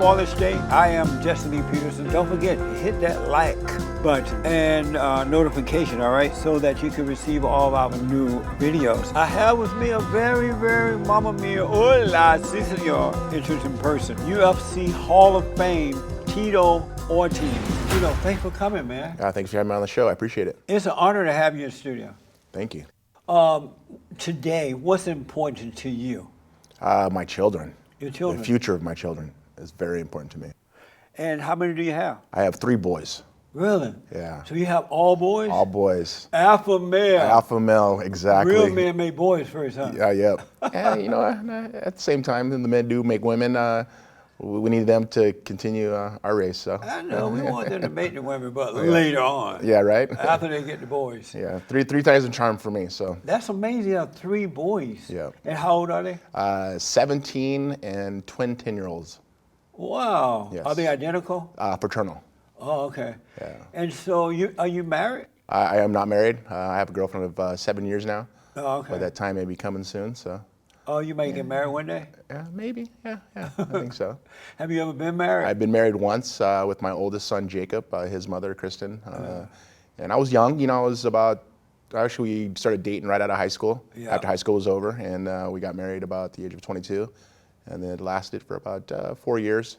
Fallen State. I am Jesse Lee Peterson. Don't forget to hit that like button and notification, all right, so that you can receive all of our new videos. I have with me a very, very mamma mia, hola, si senor, interesting person. UFC Hall of Fame, Tito Ortiz. Tito, thanks for coming, man. Thanks for having me on the show. I appreciate it. It's an honor to have you in the studio. Thank you. Today, what's important to you? My children. Your children. The future of my children is very important to me. And how many do you have? I have 3 boys. Really? Yeah. So you have all boys? All boys. Alpha male. Alpha male, exactly. Real men make boys first, huh? Yeah, yep. And you know, at the same time, the men do make women. We need them to continue our race. So. I know, we want them to make the women, but later on. Yeah, right? After they get the boys. Yeah, three times the charm for me, so. That's amazing, you have 3 boys. Yeah. And how old are they? 17 and twin 10-year-olds. Wow. Yes. Are they identical? Fraternal. Oh, okay. Yeah. And so, are you married? I am not married. I have a girlfriend of 7 years now. Oh, okay. But that time may be coming soon, so. Oh, you may get married one day? Maybe, yeah, I think so. Have you ever been married? I've been married once with my oldest son, Jacob, his mother, Kristen. And I was young, you know, I was actually we started dating right out of high school, after high school was over, and we got married about the age of 22. And then it lasted for about 4 years,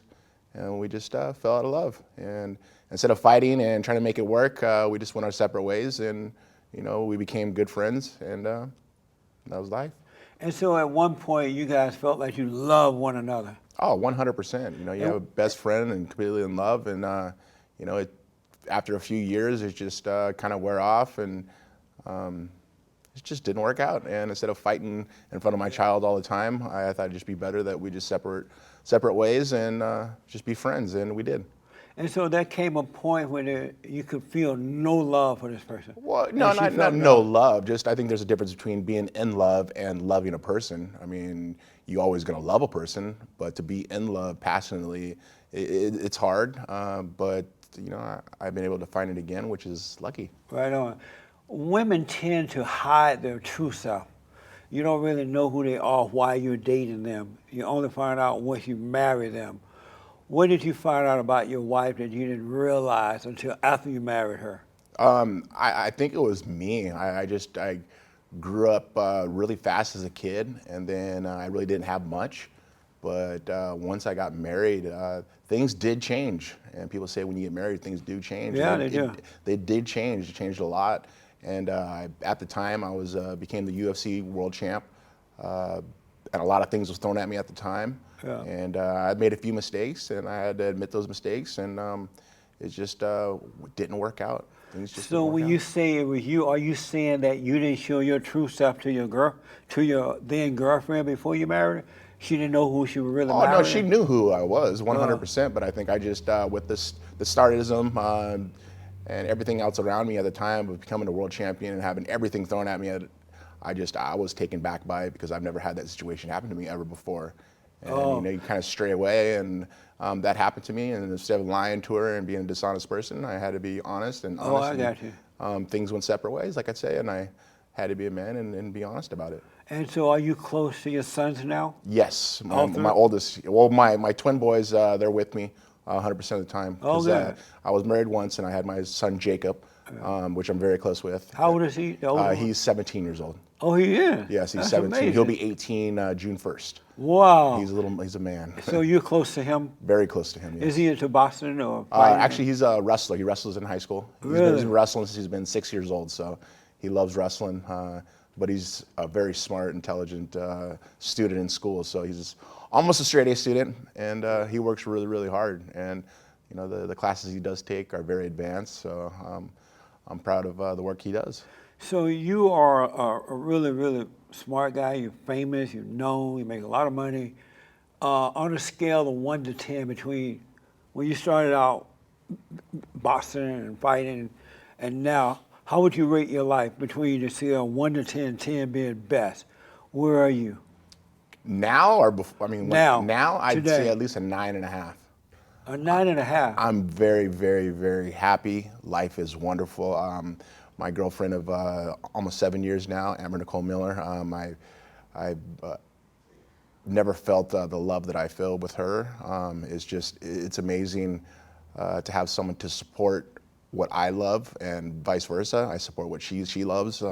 and we just fell out of love. And instead of fighting and trying to make it work, we just went our separate ways, and, you know, we became good friends, and that was life. And so at one point, you guys felt like you loved one another. Oh, 100%. You know, you have a best friend and completely in love, and you know, after a few years, it just kind of wear off, and it just didn't work out. And instead of fighting in front of my child all the time, I thought it'd just be better that we just separate ways and just be friends, and we did. And so there came a point when you could feel no love for this person. Well, no, not no love. Just I think there's a difference between being in love and loving a person. I mean, you're always going to love a person, but to be in love passionately, it's hard. But you know, I've been able to find it again, which is lucky. Right on. Women tend to hide their true self. You don't really know who they are while you're dating them. You only find out once you marry them. What did you find out about your wife that you didn't realize until after you married her? I think it was me. I grew up really fast as a kid, and then I really didn't have much. But once I got married, things did change. And people say when you get married, things do change. Yeah, they do. They did change. It changed a lot. And at the time, I became the UFC world champ. And a lot of things was thrown at me at the time. Yeah. And I made a few mistakes, and I had to admit those mistakes, and it just didn't work out. So when you say it was you, are you saying that you didn't show your true self to your then girlfriend before you married her? She didn't know who she was really married? Oh, no, she knew who I was, 100%, but I think I just, with the stardom and everything else around me at the time of becoming a world champion and having everything thrown at me, I was taken back by it because I've never had that situation happen to me ever before. And you know, you kind of stray away, and that happened to me. And instead of lying to her and being a dishonest person, I had to be honest and honest. Oh, I got you. Things went separate ways, like I say, and I had to be a man and be honest about it. And so, are you close to your sons now? Yes, my oldest. Well, my twin boys, they're with me 100% of the time. Oh, good. I was married once, and I had my son Jacob, which I'm very close with. How old is he? He's 17 years old. Oh, he is? Yes, he's That's 17. Amazing. He'll be 18 June 1st. Wow. He's a man. So you're close to him? Very close to him, yes. Is he into boxing or actually, he's a wrestler. He wrestles in high school. Really? He's been wrestling since he's been 6 years old, so he loves wrestling. But he's a very smart, intelligent student in school, so he's almost a straight A student, and he works really, really hard. And you know, the classes he does take are very advanced, so I'm proud of the work he does. So you are a really, really smart guy. You're famous, you're known, you make a lot of money. On a scale of 1 to 10 between when you started out boxing and fighting and now, how would you rate your life between the scale of 1 to 10, 10 being best? Where are you? Now or before? I mean, now I'd today. say at least a 9.5. A 9.5? I'm very, very, very happy. Life is wonderful. My girlfriend of almost 7 years now, Amber Nicole Miller. never felt the love that I feel with her. It's amazing to have someone to support what I love and vice versa. I support what she loves.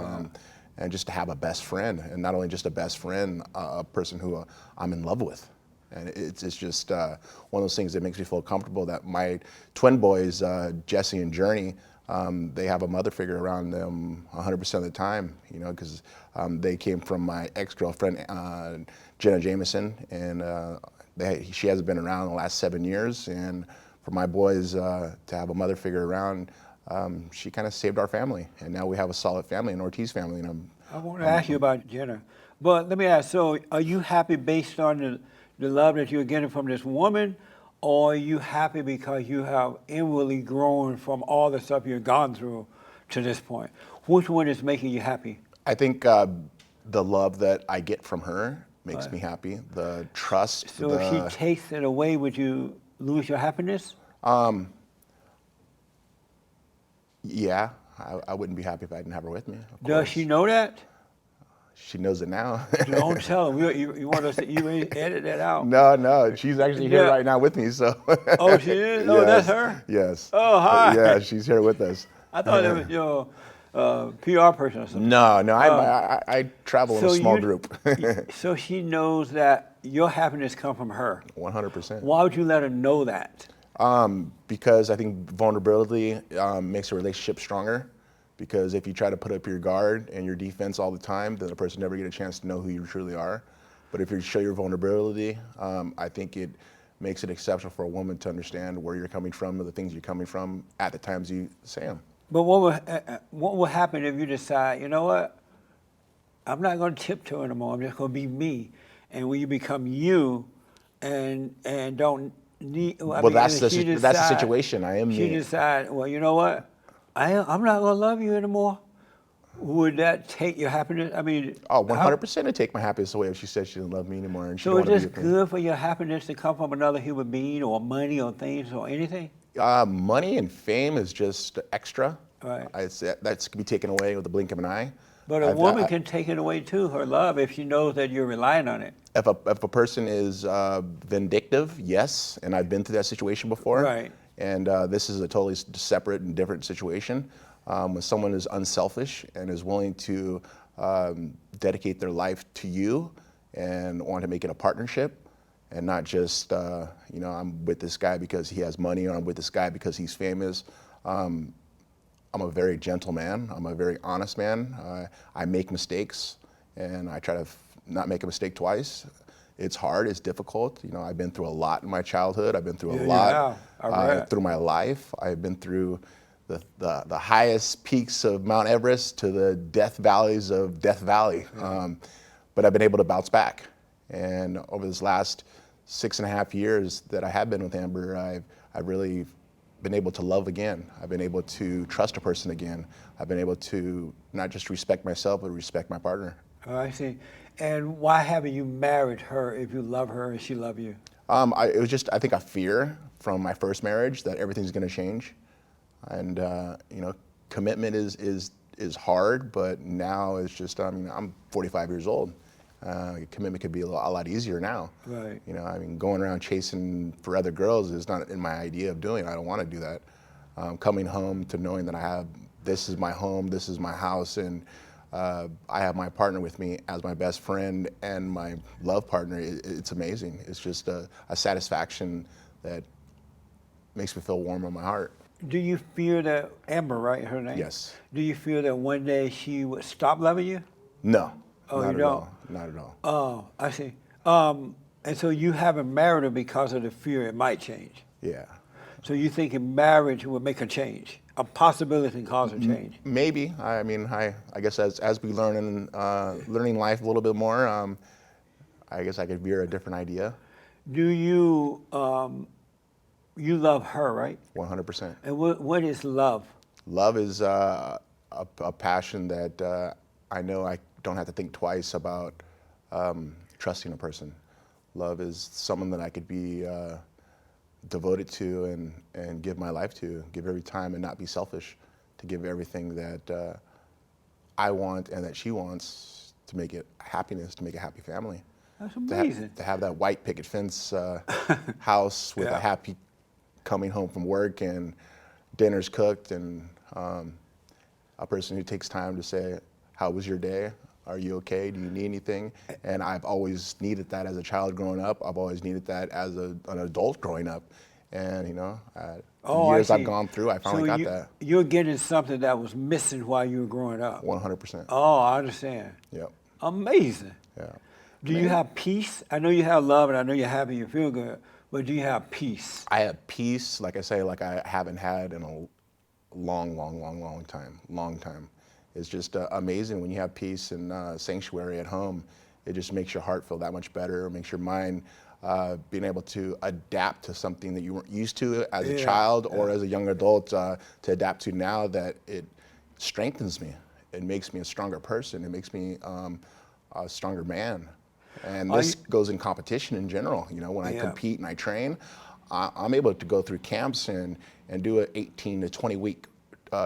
And just to have a best friend, and not only just a best friend, a person who I'm in love with. And it's just one of those things that makes me feel comfortable that my twin boys, Jesse and Journey, they have a mother figure around them 100% of the time, you know, because they came from my ex-girlfriend, Jenna Jameson, and she hasn't been around in the last 7 years. And for my boys to have a mother figure around, she kind of saved our family, and now we have a solid family, an Ortiz family. And I want to ask you about Jenna, but let me ask, so are you happy based on the love that you're getting from this woman, or are you happy because you have inwardly grown from all the stuff you've gone through to this point? Which one is making you happy? I think the love that I get from her makes me happy. The trust. So if she takes it away, would you lose your happiness? Yeah, I wouldn't be happy if I didn't have her with me. Does she know that? She knows it now. Don't tell her. You want us to edit that out? No, she's actually here right now with me. So. Oh, she is? Oh, yes, that's her? Yes. Oh, hi. Yeah, she's here with us. I thought it was your PR person or something. No, I travel in a small group. So she knows that your happiness comes from her. 100%. Why would you let her know that? Because I think vulnerability makes a relationship stronger. Because if you try to put up your guard and your defense all the time, then the person never get a chance to know who you truly are. But if you show your vulnerability, I think it makes it exceptional for a woman to understand where you're coming from and the things you're coming from at the times you say them. But what will happen if you decide, you know what, I'm not going to tiptoe anymore, I'm just going to be me. And when you become you and don't need... Well, that's the situation. I am me. She decide, well, you know what, I'm not going to love you anymore. Would that take your happiness? I mean... Oh, 100% it'd take my happiness away if she said she didn't love me anymore. And she so is this good for your happiness to come from another human being or money or things or anything? Money and fame is just extra. Right. That's can be taken away with the blink of an eye. But a woman can take it away too, her love, if she knows that you're relying on it. If a person is vindictive, yes, and I've been through that situation before. Right. And this is a totally separate and different situation. When someone is unselfish and is willing to dedicate their life to you and want to make it a partnership, and not just, you know, I'm with this guy because he has money, or I'm with this guy because he's famous. I'm a very gentle man. I'm a very honest man. I make mistakes, and I try to not make a mistake twice. It's hard, it's difficult. You know, I've been through a lot in my childhood. I've been through a lot through my life. I've been through the highest peaks of Mount Everest to the death valleys of Death Valley. But I've been able to bounce back. And over this last 6.5 years that I have been with Amber, I've really been able to love again. I've been able to trust a person again. I've been able to not just respect myself, but respect my partner. Oh, I see. And why haven't you married her if you love her and she loves you? It was just, I think, a fear from my first marriage that everything's going to change. And, you know, commitment is hard, but now it's just, I mean, I'm 45 years old. Commitment could be a lot easier now. Right. You know, I mean, going around chasing for other girls is not in my idea of doing. I don't want to do that. Coming home to knowing that this is my home, this is my house, and I have my partner with me as my best friend and my love partner. It's amazing. It's just a satisfaction that makes me feel warm in my heart. Do you fear that, Amber, right, her name? Yes. Do you fear that one day she would stop loving you? No. Oh, not you at don't? all. Not at all. Oh, I see. And so you haven't married her because of the fear it might change? Yeah. So you think marriage would make a change, a possibility to cause a change? Maybe. I mean, I guess as we learning life a little bit more, I guess I could veer a different idea. Do you, you love her, right? 100%. And what is love? Love is a passion that I know I don't have to think twice about trusting a person. Love is someone that I could be devoted to and give my life to, give every time and not be selfish, to give everything that I want and that she wants to make it happiness, to make a happy family. That's amazing. To have that white picket fence house with a happy coming home from work and dinner's cooked, and a person who takes time to say, how was your day? Are you okay? Do you need anything? And I've always needed that as a child growing up. I've always needed that as an adult growing up. And, you know, the years I've gone through, I finally got that. You're getting something that was missing while you were growing up. 100%. Oh, I understand. Yep. Amazing. Yeah. Do you have peace? I know you have love, and I know you're happy, you feel good, but do you have peace? I have peace, like I say, like I haven't had in a long time. It's just amazing when you have peace and sanctuary at home. It just makes your heart feel that much better. It makes your mind being able to adapt to something that you weren't used to as a child or as a young adult to adapt to now, that it strengthens me. It makes me a stronger person. It makes me a stronger man. And this goes in competition in general. You know, when I compete and I train, I'm able to go through camps and do an 18 to 20 week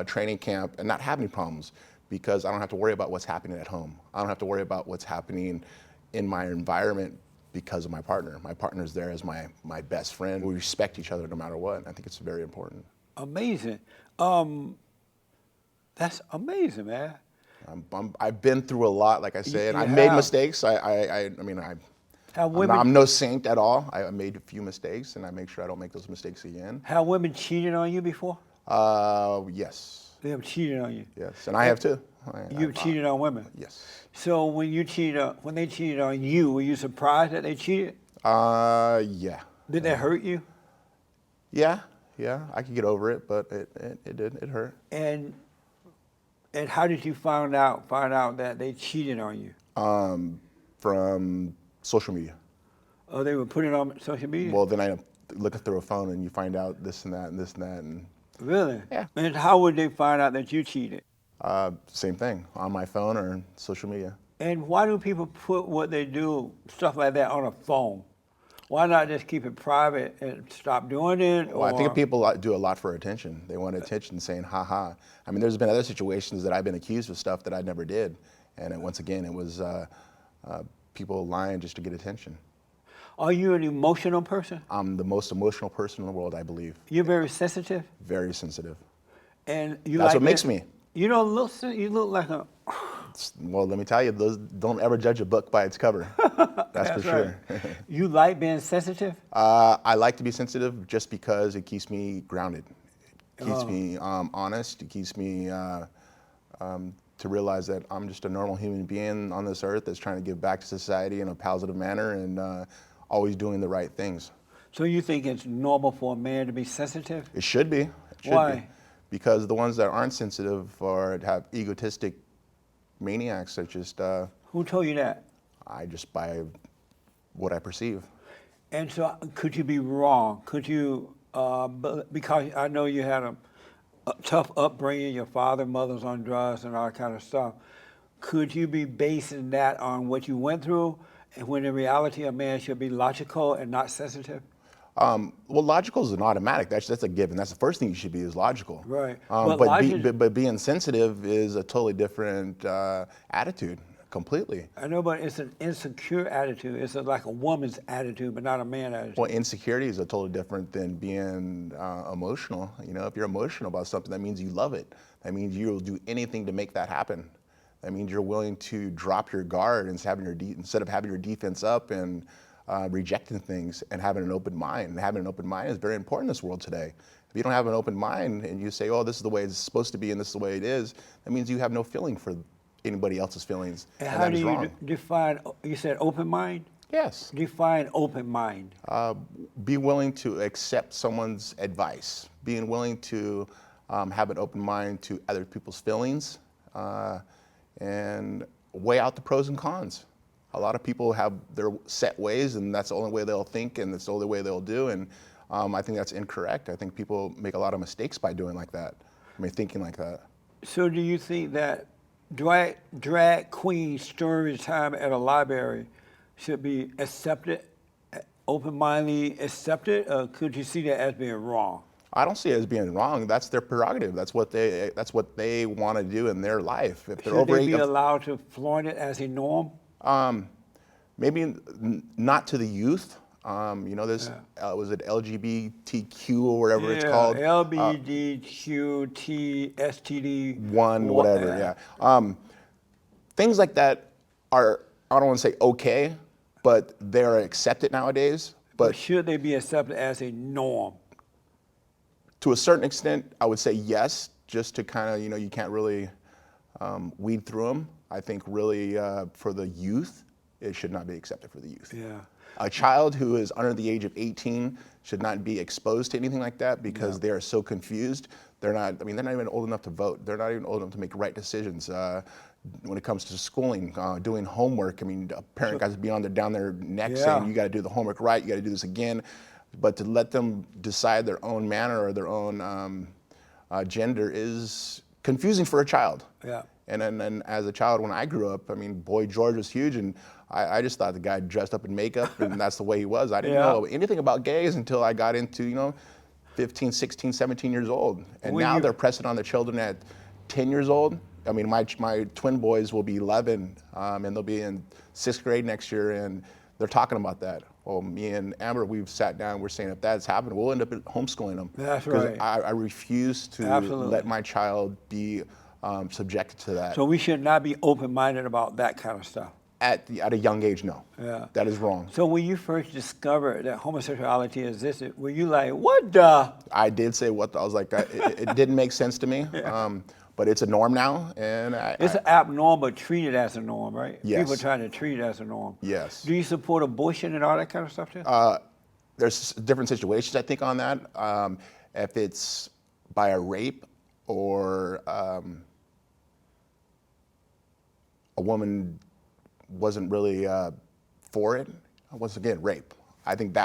training camp and not have any problems, because I don't have to worry about what's happening at home. I don't have to worry about what's happening in my environment because of my partner. My partner's there as my best friend. We respect each other no matter what. I think it's very important. Amazing. That's amazing, man. I've been through a lot, like I said. I've made mistakes. I'm no saint at all. I made a few mistakes, and I make sure I don't make those mistakes again. Have women cheated on you before? Yes. They have cheated on you? Yes, and I have too. You've cheated on women? Yes. So when they cheated on you, were you surprised that they cheated? Yeah. Did that hurt you? Yeah, I could get over it, but it did. It hurt. And how did you find out that they cheated on you? From social media. Oh, they were putting it on social media? Well, then I look through a phone and you find out this and that and this and that. And really? Yeah. And how would they find out that you cheated? Same thing, on my phone or social media. And why do people put what they do, stuff like that, on a phone? Why not just keep it private and stop doing it? Well, I think people do a lot for attention. They want attention, saying, ha ha. I mean, there's been other situations that I've been accused of stuff that I never did. And once again, it was people lying just to get attention. Are you an emotional person? I'm the most emotional person in the world, I believe. You're very sensitive? Very sensitive. And you That's like what makes me. You don't look, you look like a... Well, let me tell you, don't ever judge a book by its cover. That's for sure. You like being sensitive? I like to be sensitive just because it keeps me grounded. It keeps me honest. It keeps me to realize that I'm just a normal human being on this earth that's trying to give back to society in a positive manner and always doing the right things. So you think it's normal for a man to be sensitive? It should be. It should Why? Be. Because the ones that aren't sensitive or have egotistic maniacs that just... Who told you that? I just, by what I perceive. And so could you be wrong? Could you, because I know you had a tough upbringing, your father, mother's on drugs and all that kind of stuff. Could you be basing that on what you went through, and when in reality a man should be logical and not sensitive? Well, logical is an automatic. That's a given. That's the first thing you should be, is logical. Right. But being sensitive is a totally different attitude, completely. I know, but it's an insecure attitude. It's like a woman's attitude, but not a man's attitude. Well, insecurity is totally different than being emotional. You know, if you're emotional about something, that means you love it. That means you'll do anything to make that happen. That means you're willing to drop your guard instead of having your defense up and rejecting things, and having an open mind. And having an open mind is very important in this world today. If you don't have an open mind and you say, oh, this is the way it's supposed to be and this is the way it is, that means you have no feeling for anybody else's feelings. And how do you define, you said open mind? Yes. Define open mind. Be willing to accept someone's advice. Being willing to have an open mind to other people's feelings and weigh out the pros and cons. A lot of people have their set ways, and that's the only way they'll think, and that's the only way they'll do. And I think that's incorrect. I think people make a lot of mistakes by doing like that. I mean, thinking like that. So do you think that drag queen story time at a library should be accepted, open-mindedly accepted, or could you see that as being wrong? I don't see it as being wrong. That's their prerogative. That's what they want to do in their life. If they're should they be allowed to flaunt it as a norm? maybe not to the youth. This was it LGBTQ or whatever it's called. LBGQTSTD1, whatever. Yeah. Things like that are, I don't want to say okay, but they are accepted nowadays. But should they be accepted as a norm? To a certain extent, I would say yes, just to kind of, you can't really weed through them. I think really for the youth, it should not be accepted for the youth. Yeah. A child who is under the age of 18 should not be exposed to anything like that because they are so confused. They're not even old enough to vote. They're not even old enough to make right decisions. When it comes to schooling, doing homework, a parent got to be down their neck saying, you got to do the homework right, you got to do this again. But to let them decide their own manner or their own gender is confusing for a child. Yeah. And then as a child, when I grew up, Boy George was huge, and I just thought the guy dressed up in makeup, and that's the way he was. I didn't know anything about gays until I got into, 15, 16, 17 years old. And now they're pressing on their children at 10 years old. My twin boys will be 11, and they'll be in 6th grade next year, and they're talking about that. Well, me and Amber, we've sat down, we're saying if that's happened, we'll end up homeschooling them. That's right. Because I refuse to let my child be subjected to that. So we should not be open-minded about that kind of stuff. At a young age, no. Yeah. That is wrong. So when you first discovered that homosexuality existed, were you like, what the? I did say what the, I was like, it didn't make sense to me. But it's a norm now, and it's abnormal, but treated as a norm, right? Yes. People trying to treat it as a norm. Yes. Do you support abortion and all that kind of stuff too? There's different situations, I think, on that. If it's by a rape or a woman wasn't really for it, once again, rape. I think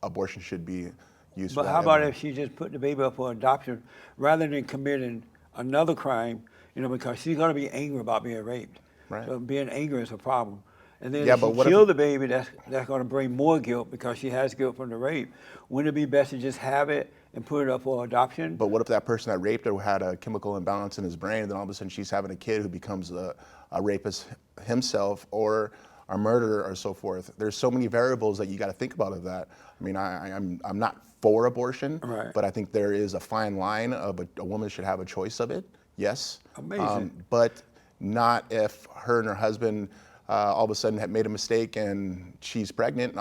abortion should be used. But how about if she just put the baby up for adoption rather than committing another crime, because she's going to be angry about being raped. Right. So being angry is a problem. And then Yeah, if but she what kill the baby, that's going to bring more guilt because she has guilt from the rape. Wouldn't it be best to just have it and put it up for adoption? But what if that person that raped her had a chemical imbalance in his brain, and then all of a sudden she's having a kid who becomes a rapist himself or a murderer or so forth? There's so many variables that you got to think about of that. I'm not for abortion, right, but I think there is a fine line of a woman should have a choice of it, yes. Amazing. But not if her and her husband all of a sudden had made a mistake and she's pregnant.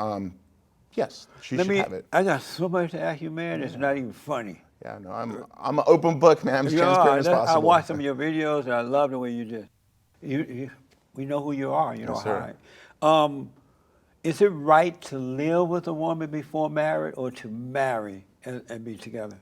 Yes, she should have it. I got so much to ask you, man. It's not even funny. Yeah, no, I'm an open book, man. I'm as transparent as possible. I watched some of your videos, and I love the way you did. We know who you are. You know, sir. Is it right to live with a woman before married, or to marry and be together?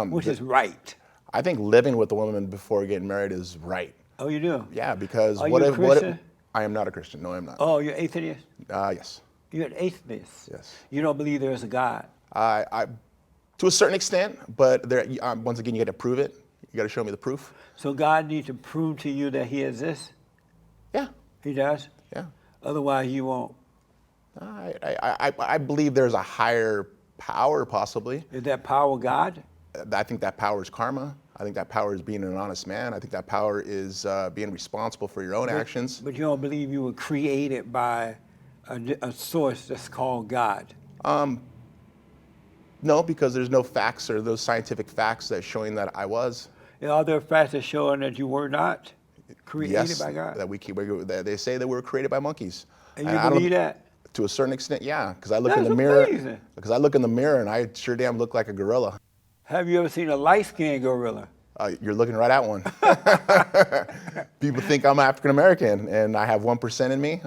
Which is right? I think living with a woman before getting married is right. Oh, you do? Yeah, because are what you if Christian? I am not a Christian. No, I'm not. Oh, you're atheist? Yes. You're an atheist. Yes. You don't believe there is a God? I to a certain extent, but there, once again, you got to prove it. You got to show me the proof. So God needs to prove to you that He exists? Yeah. He does? Yeah. Otherwise, you won't. I believe there's a higher power, possibly. Is that power God? I think that power is karma. I think that power is being an honest man. I think that power is being responsible for your own actions. But you don't believe you were created by a source that's called God? No, because there's no facts or those scientific facts that showing that I was. Are there facts that showing that you were not created by God? That they say that we were created by monkeys. And you believe that? To a certain extent, yeah. Because I look in the mirror. Because I look in the mirror and I sure damn look like a gorilla. Have you ever seen a light-skinned gorilla? You're looking right at one. People think I'm African American, and I have 1% in me.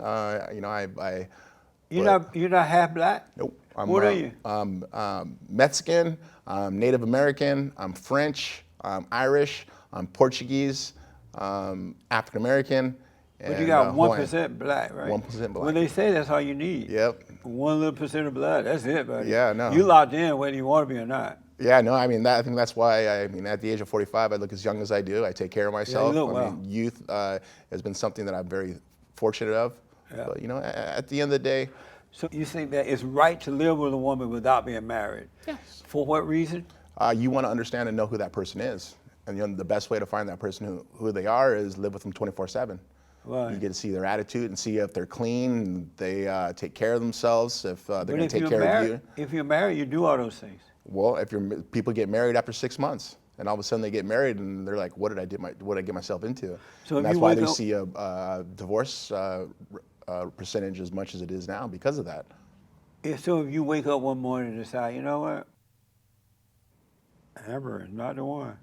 You're not half black? Nope. What are you? I'm Mexican. I'm Native American. I'm French. I'm Irish. I'm Portuguese. African American. But you got 1% black, right? 1% black. When they say that's all you need. Yep. 1 little percent of blood. That's it, buddy. Yeah, no. You locked in whether you want to be or not. Yeah, no, I think that's why, at the age of 45, I look as young as I do. I take care of myself. Yeah, you look well. Youth has been something that I'm very fortunate of. Yeah. But, at the end of the day. So you think that it's right to live with a woman without being married? Yes. For what reason? You want to understand and know who that person is. And the best way to find that person who they are is live with them 24/7. Right. You get to see their attitude and see if they're clean, they take care of themselves, if they're going to take care of you. If you're married, you do all those things. Well, people get married after 6 months, and all of a sudden they get married, and they're like, "What did I get myself into?" So and that's why they see a divorce percentage as much as it is now because of that. So if you wake up one morning and decide, you know what, Amber is not the one.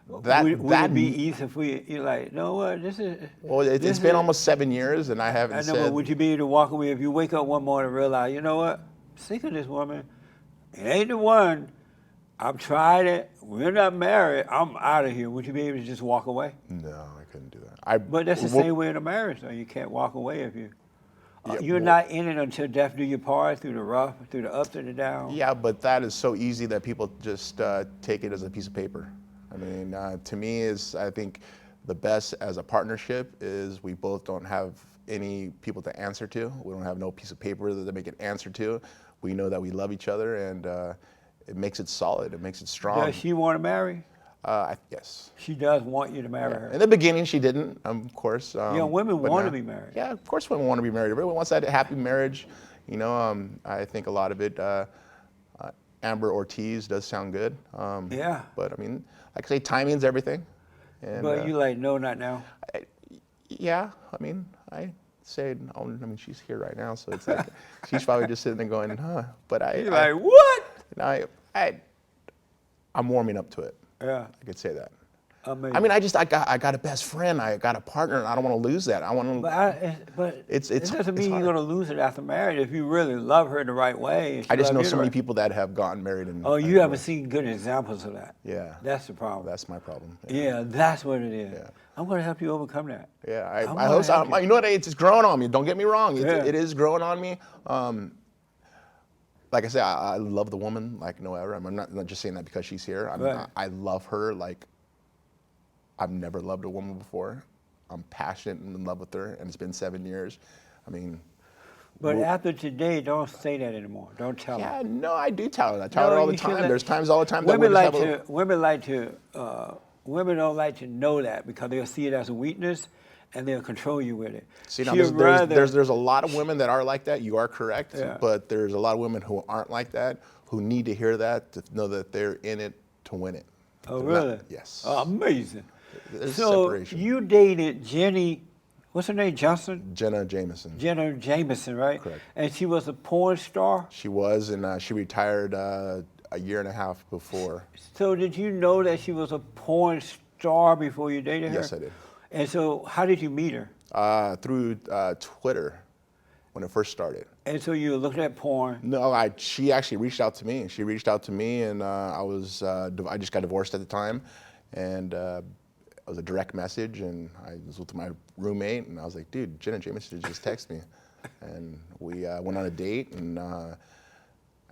Would it be easy if you're like, you know what, this is... Well, it's been almost 7 years, and I haven't said... but would you be able to walk away if you wake up one morning and realize, you know what, I'm sick of this woman, it ain't the one, I've tried it, we're not married, I'm out of here. Would you be able to just walk away? No, I couldn't do that. But that's the same way in a marriage, though. You can't walk away if you... you're not in it until death do you part, through the rough, through the ups and the downs. Yeah, but that is so easy that people just take it as a piece of paper. I mean, to me, I think the best as a partnership is we both don't have any people to answer to. We don't have no piece of paper that they can answer to. We know that we love each other, and it makes it solid. It makes it strong. Does she want to marry? Yes. She does want you to marry her. In the beginning, she didn't, of course. Women want to be married. Yeah, of course women want to be married. Everyone wants that happy marriage. You know, I think a lot of it, Amber Ortiz does sound good. Yeah. But, I mean, like I say, timing's everything. And, but you like, no, not now? Yeah, I mean, I say, I mean, she's here right now, so it's like, she's probably just sitting there going, huh. But You're like, what? I'm warming up to it. Yeah. I could say that. Amazing. I mean, I got a best friend. I got a partner, and I don't want to lose that. I want to. But it doesn't mean you're going to lose it after marriage if you really love her the right way. I just know so many people that have gotten married and. Oh, you haven't seen good examples of that. Yeah. That's the problem. That's my problem. Yeah, that's what it is. Yeah. I'm going to help you overcome that. Yeah, I hope so. You know what? It's growing on me. Don't get me wrong. It is growing on me. Like I said, I love the woman like no other. I'm not just saying that because she's here. I love her like I've never loved a woman before. I'm passionate and in love with her, and it's been 7 years. I mean. But after today, don't say that anymore. Don't tell her. Yeah, no, I do tell her. I tell her all the time. There's times all the time that women don't like to know that because they'll see it as a weakness, and they'll control you with it. See, now there's a lot of women that are like that. You are correct, but there's a lot of women who aren't like that, who need to hear that to know that they're in it to win it. Oh, really? Yes. Amazing. There's so separation. You dated Jenny, what's her name, Johnson? Jenna Jameson. Jenna Jameson, right? Correct. And she was a porn star? She was, and she retired a year and a half before. So did you know that she was a porn star before you dated her? Yes, I did. And so how did you meet her? Through Twitter when it first started. And so you looked at porn? No, she actually reached out to me. She reached out to me, and I just got divorced at the time, and it was a direct message, and I was with my roommate, and I was like, dude, Jenna Jameson just texted me. And we went on a date, and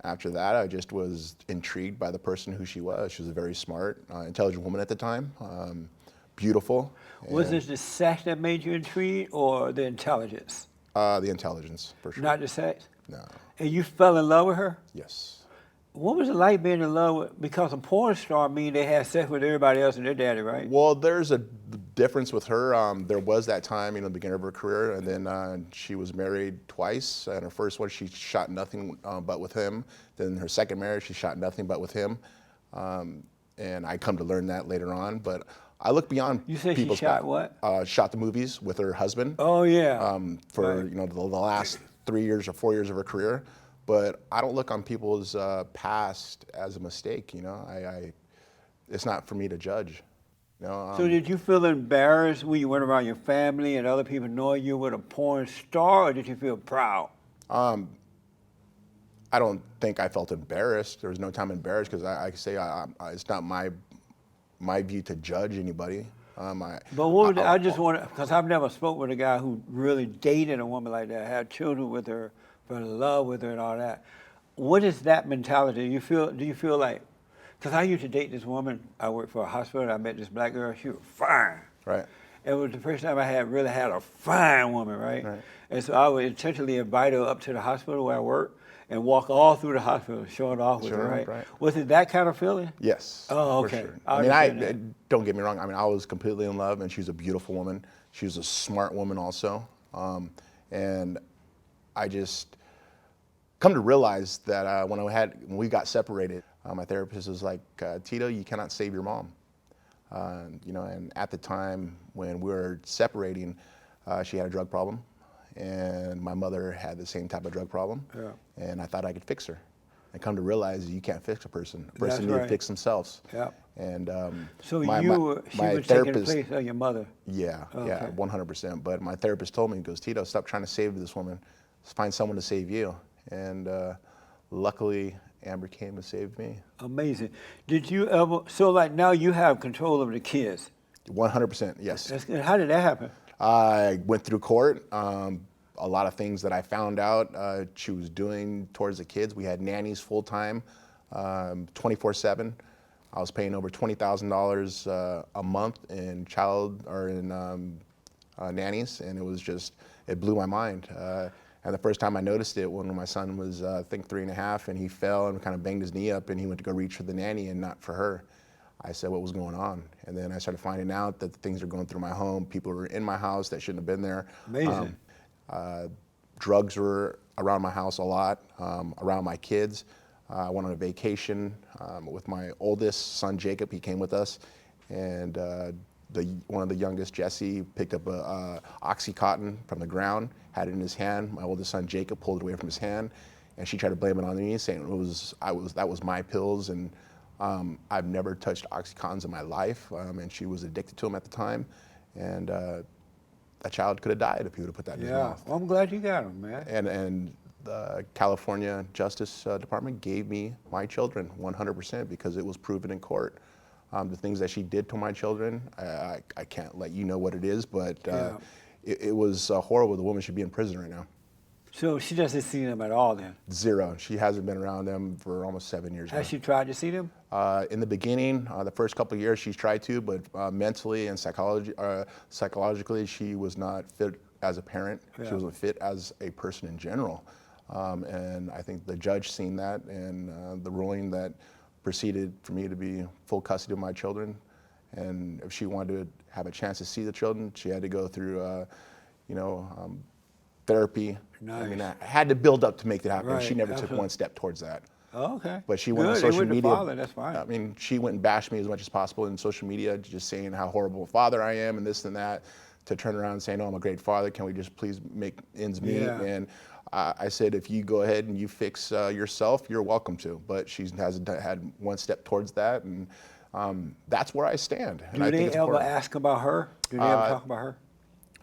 after that, I just was intrigued by the person who she was. She was a very smart, intelligent woman at the time, beautiful. Was it the sex that made you intrigued, or the intelligence? The intelligence, for sure. Not the sex? No. And you fell in love with her? Yes. What was it like being in love with, because a porn star mean they had sex with everybody else and their daddy, right? Well, there's a difference with her. There was that time, the beginning of her career, and then she was married twice. And her first one, she shot nothing but with him. Then her second marriage, she shot nothing but with him. And I come to learn that later on. But I look beyond. You said she shot what? Shot the movies with her husband. Oh yeah. For the last 3 years or 4 years of her career. But I don't look on people's past as a mistake. It's not for me to judge. So did you feel embarrassed when you went around your family and other people knowing you were a porn star, or did you feel proud? I don't think I felt embarrassed. There was no time embarrassed because I say it's not my view to judge anybody. But I just want to, because I've never spoke with a guy who really dated a woman like that, had children with her, fell in love with her and all that. What is that mentality? Do you feel like, because I used to date this woman, I worked for a hospital, I met this black girl, she was fine. Right. It was the first time I really had a fine woman, right? And so I would intentionally invite her up to the hospital where I work and walk all through the hospital, showing off with her, right? Was it that kind of feeling? Yes. Oh, okay. For sure. I mean, don't get me wrong. I mean, I was completely in love, and she's a beautiful woman. She was a smart woman also. And I just come to realize that when we got separated, my therapist was like, Tito, you cannot save your mom. And at the time when we were separating, she had a drug problem, and my mother had the same type of drug problem. Yeah. And I thought I could fix her. I come to realize you can't fix a person. A person needs to fix themselves. Yeah. And so she was taking the place of your mother. Yeah, yeah, 100%. But my therapist told me, he goes, Tito, stop trying to save this woman. Find someone to save you. And luckily, Amber came and saved me. Amazing. Did you ever, so like now you have control over the kids? 100%, yes. How did that happen? I went through court. A lot of things that I found out she was doing towards the kids. We had nannies full time, 24/7. I was paying over $20,000 a month in nannies, and it blew my mind. And the first time I noticed it, when my son was, I think 3.5, and he fell and kind of banged his knee up, and he went to go reach for the nanny and not for her. I said, what was going on? And then I started finding out that the things are going through my home. People were in my house that shouldn't have been there. Amazing. Drugs were around my house a lot, around my kids. I went on a vacation with my oldest son, Jacob. He came with us. And one of the youngest, Jesse, picked up a Oxycontin from the ground, had it in his hand. My oldest son, Jacob, pulled it away from his hand. And she tried to blame it on me, saying that was my pills. And I've never touched Oxycontins in my life. And she was addicted to them at the time. And that child could have died if he would have put that in his mouth. Well, I'm glad you got him, man. And the California Justice Department gave me my children 100% because it was proven in court. The things that she did to my children, I can't let you know what it is, but it was horrible. The woman should be in prison right now. So she doesn't see them at all then? Zero. She hasn't been around them for almost 7 years now. Has she tried to see them? In the beginning, the first couple of years, she's tried to, but mentally and psychologically, she was not fit as a parent. Yeah. She wasn't fit as a person in general. And I think the judge seen that, and the ruling that proceeded for me to be full custody of my children. And if she wanted to have a chance to see the children, she had to go through, therapy. Nice. I mean, I had to build up to make that happen. Right. She never took one step towards that. Oh, okay. But she went on social media. Father, that's fine. I mean, she went and bashed me as much as possible in social media, just saying how horrible a father I am and this and that, to turn around and saying, oh, I'm a great father. Can we just please make ends meet? Yeah. And I said, if you go ahead and you fix yourself, you're welcome to. But she hasn't had one step towards that. And that's where I stand. And Do I they think it's ever important. ask about her? Do they ever talk about her?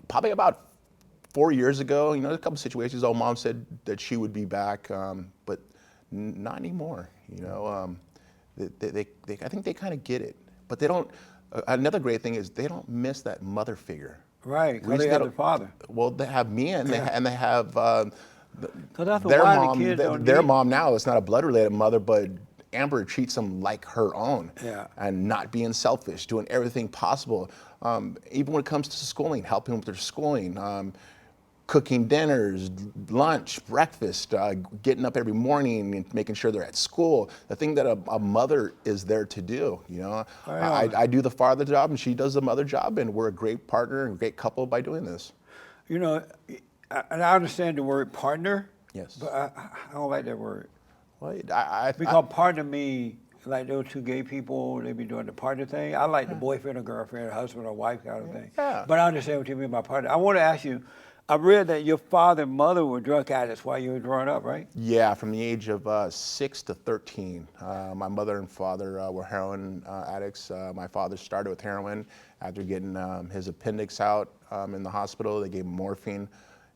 Probably about 4 years ago, a couple situations. Oh, mom said that she would be back, but not anymore. I think they kind of get it, but they don't. Another great thing is they don't miss that mother figure. Right, because they have their father. Well, they have me, and they have their mom now. It's not a blood-related mother, but Amber treats them like her own. Yeah. And not being selfish, doing everything possible. Even when it comes to schooling, helping them with their schooling. Cooking dinners, lunch, breakfast, getting up every morning and making sure they're at school. The thing that a mother is there to do, I do the father job and she does the mother job, and we're a great partner and a great couple by doing this. And I understand the word partner. Yes. But I don't like that word. Well, because partner means like those two gay people, they be doing the partner thing. I like the boyfriend or girlfriend, or husband or wife kind of thing. Yeah. But I understand what you mean by partner. I want to ask you, I read that your father and mother were drug addicts while you were growing up, right? Yeah, from the age of 6 to 13. My mother and father were heroin addicts. My father started with heroin after getting his appendix out in the hospital. They gave him morphine.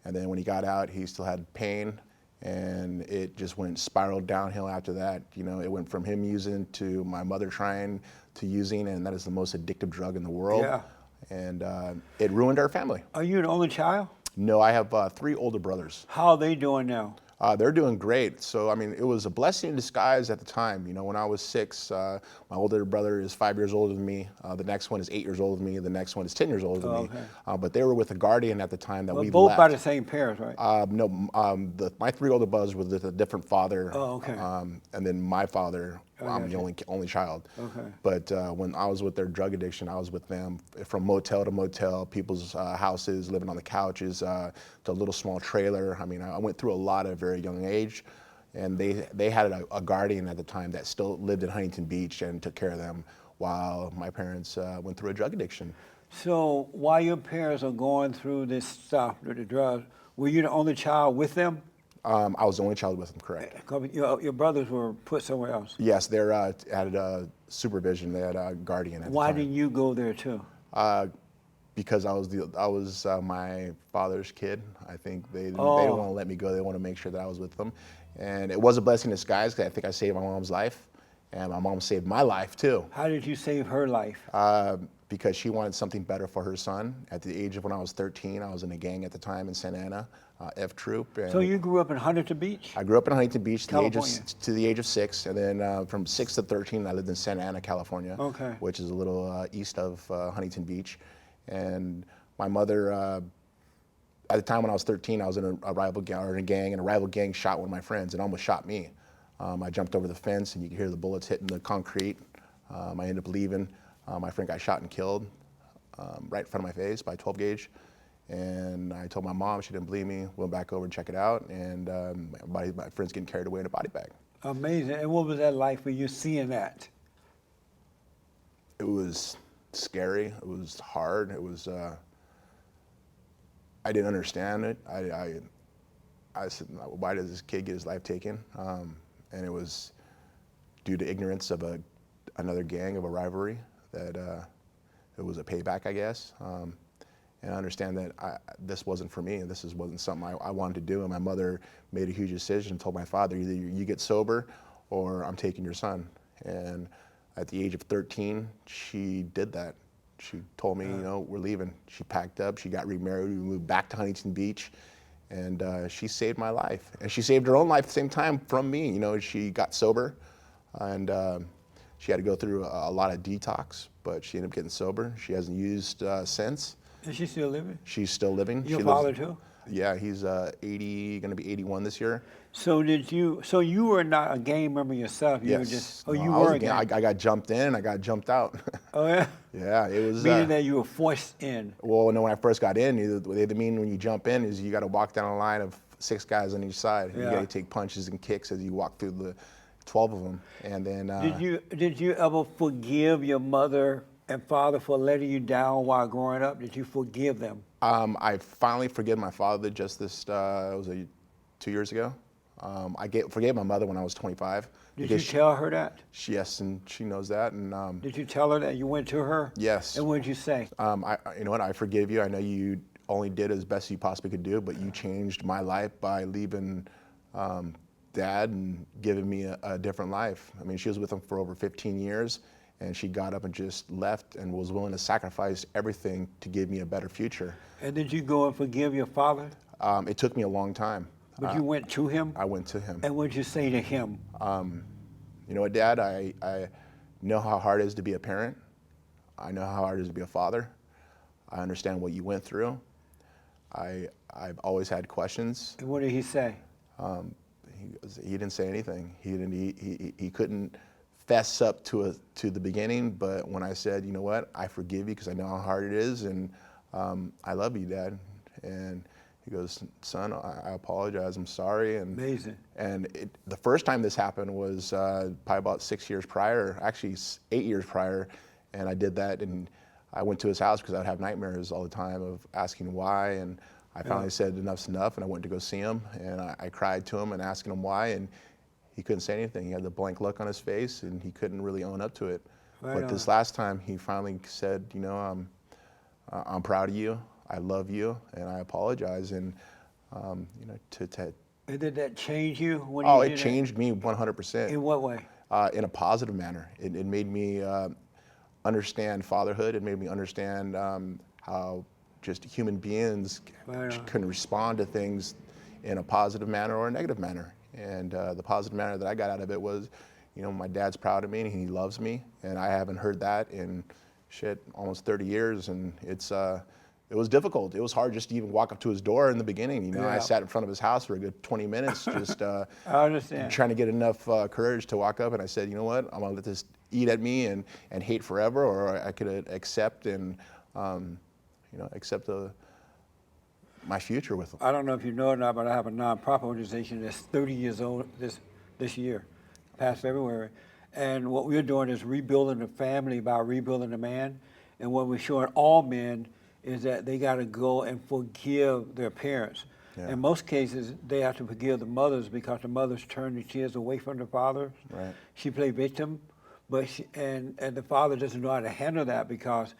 And then when he got out, he still had pain. And it just spiraled downhill after that. It went from him using to my mother trying to using, and that is the most addictive drug in the world. Yeah. And it ruined our family. Are you the only child? No, I have 3 older brothers. How are they doing now? They're doing great. So, it was a blessing in disguise at the time. When I was 6, my older brother is 5 years older than me. The next one is 8 years older than me. The next one is 10 years older than me. But they were with a guardian at the time that we left. Both by the same parents, right? No, my 3 older brothers were with a different father. Oh, okay. And then my father I'm the only child. Okay. But when I was with their drug addiction, I was with them from motel to motel, people's houses, living on the couches, to a little small trailer. I mean, I went through a lot at a very young age, and they had a guardian at the time that still lived in Huntington Beach and took care of them while my parents went through a drug addiction. So while your parents are going through this stuff, the drugs, were you the only child with them? I was the only child with them, correct. Your brothers were put somewhere else. Yes, they're at supervision. They had a guardian at the Why time. didn't you go there too? Because I was my father's kid. I think they didn't want to let me go. They want to make sure that I was with them, and it was a blessing in disguise because I think I saved my mom's life, and my mom saved my life too. How did you save her life? Because she wanted something better for her son. At the age of when I was 13, I was in a gang at the time in Santa Ana, F Troop. And So you grew up in Huntington Beach? I grew up in Huntington Beach to the age of 6, and then from 6 to 13, I lived in Santa Ana, California, which is a little east of Huntington Beach. And my mother, at the time when I was 13, I was in a rival gang, and a rival gang shot one of my friends and almost shot me. I jumped over the fence, and you could hear the bullets hitting the concrete. I ended up leaving. My friend got shot and killed right in front of my face by 12 gauge. And I told my mom, she didn't believe me, went back over and check it out, and my friend's getting carried away in a body bag. Amazing. And what was that like for you seeing that? It was scary, it was hard, it was, I didn't understand it. I said, why does this kid get his life taken? And it was due to ignorance of another gang, of a rivalry, that it was a payback, I guess. And I understand that this wasn't for me, and this wasn't something I wanted to do. And my mother made a huge decision, told my father, either you get sober or I'm taking your son. And at the age of 13, she did that. She told me, we're leaving. She packed up, she got remarried, we moved back to Huntington Beach, and she saved my life. And she saved her own life at the same time from me. She got sober, and she had to go through a lot of detox, but she ended up getting sober. She hasn't used since. Is she still living? She's still living. Your father too? Yeah, he's 80, going to be 81 this year. So so you were not a gang member yourself? You Yes. were just, you were a gang. I got jumped in, I got jumped out. Oh yeah? Yeah, it was. Meaning that you were forced in. Well, no, when I first got in, they mean when you jump in is you got to walk down a line of 6 guys on each side. Yeah. You got to take punches and kicks as you walk through the 12 of them. And then. Did you ever forgive your mother and father for letting you down while growing up? Did you forgive them? I finally forgave my father just this, it was 2 years ago. I forgave my mother when I was 25. Did you tell her that? Yes, and she knows that. And did you tell her that? You went to her? Yes. And what did you say? You know what? I forgive you. I know you only did as best you possibly could do, but you changed my life by leaving Dad and giving me a different life. I mean, she was with him for over 15 years. And she got up and just left and was willing to sacrifice everything to give me a better future. And did you go and forgive your father? It took me a long time. But you went to him? I went to him. And what did you say to him? You know what, Dad? I know how hard it is to be a parent. I know how hard it is to be a father. I understand what you went through. I've always had questions. And what did he say? He didn't say anything. He couldn't fess up to the beginning, but when I said, you know what, I forgive you because I know how hard it is, and I love you, Dad. And he goes, son, I apologize, I'm sorry. And amazing. And the first time this happened was probably about 6 years prior, actually 8 years prior, and I did that, and I went to his house because I'd have nightmares all the time of asking why, and I finally said enough's enough, and I went to go see him, and I cried to him and asking him why, and he couldn't say anything. He had the blank look on his face, and he couldn't really own up to it. But this last time, he finally said, I'm proud of you, I love you, and I apologize. And And did that change you? When it changed me 100%. In what way? In a positive manner. It made me understand fatherhood. It made me understand how just human beings can respond to things in a positive manner or a negative manner. And the positive manner that I got out of it was, my dad's proud of me and he loves me, and I haven't heard that in almost 30 years, and it's it was difficult. It was hard just to even walk up to his door in the beginning. You know, I sat in front of his house for a good 20 minutes, just I understand. trying to get enough courage to walk up. And I said, you know what, I'm gonna let this eat at me and hate forever, or I could accept and accept my future with him. I don't know if you know or not, but I have a nonprofit organization that's 30 years old this year, past February. And what we're doing is rebuilding the family by rebuilding the man. And what we're showing all men is that they got to go and forgive their parents. Yeah. In most cases, they have to forgive the mothers because the mothers turn the kids away from the fathers. Right. She played victim, but and the father doesn't know how to handle that because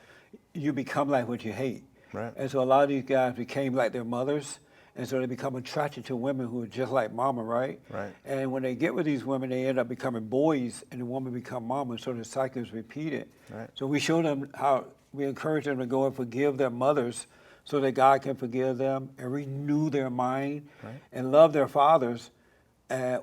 you become like what you hate. Right. And so a lot of these guys became like their mothers, and so they become attracted to women who are just like mama, right? Right. And when they get with these women, they end up becoming boys, and the woman become mama, so the cycle is repeated. Right. So we show them how, we encourage them to go and forgive their mothers so that God can forgive them and renew their mind and love their fathers.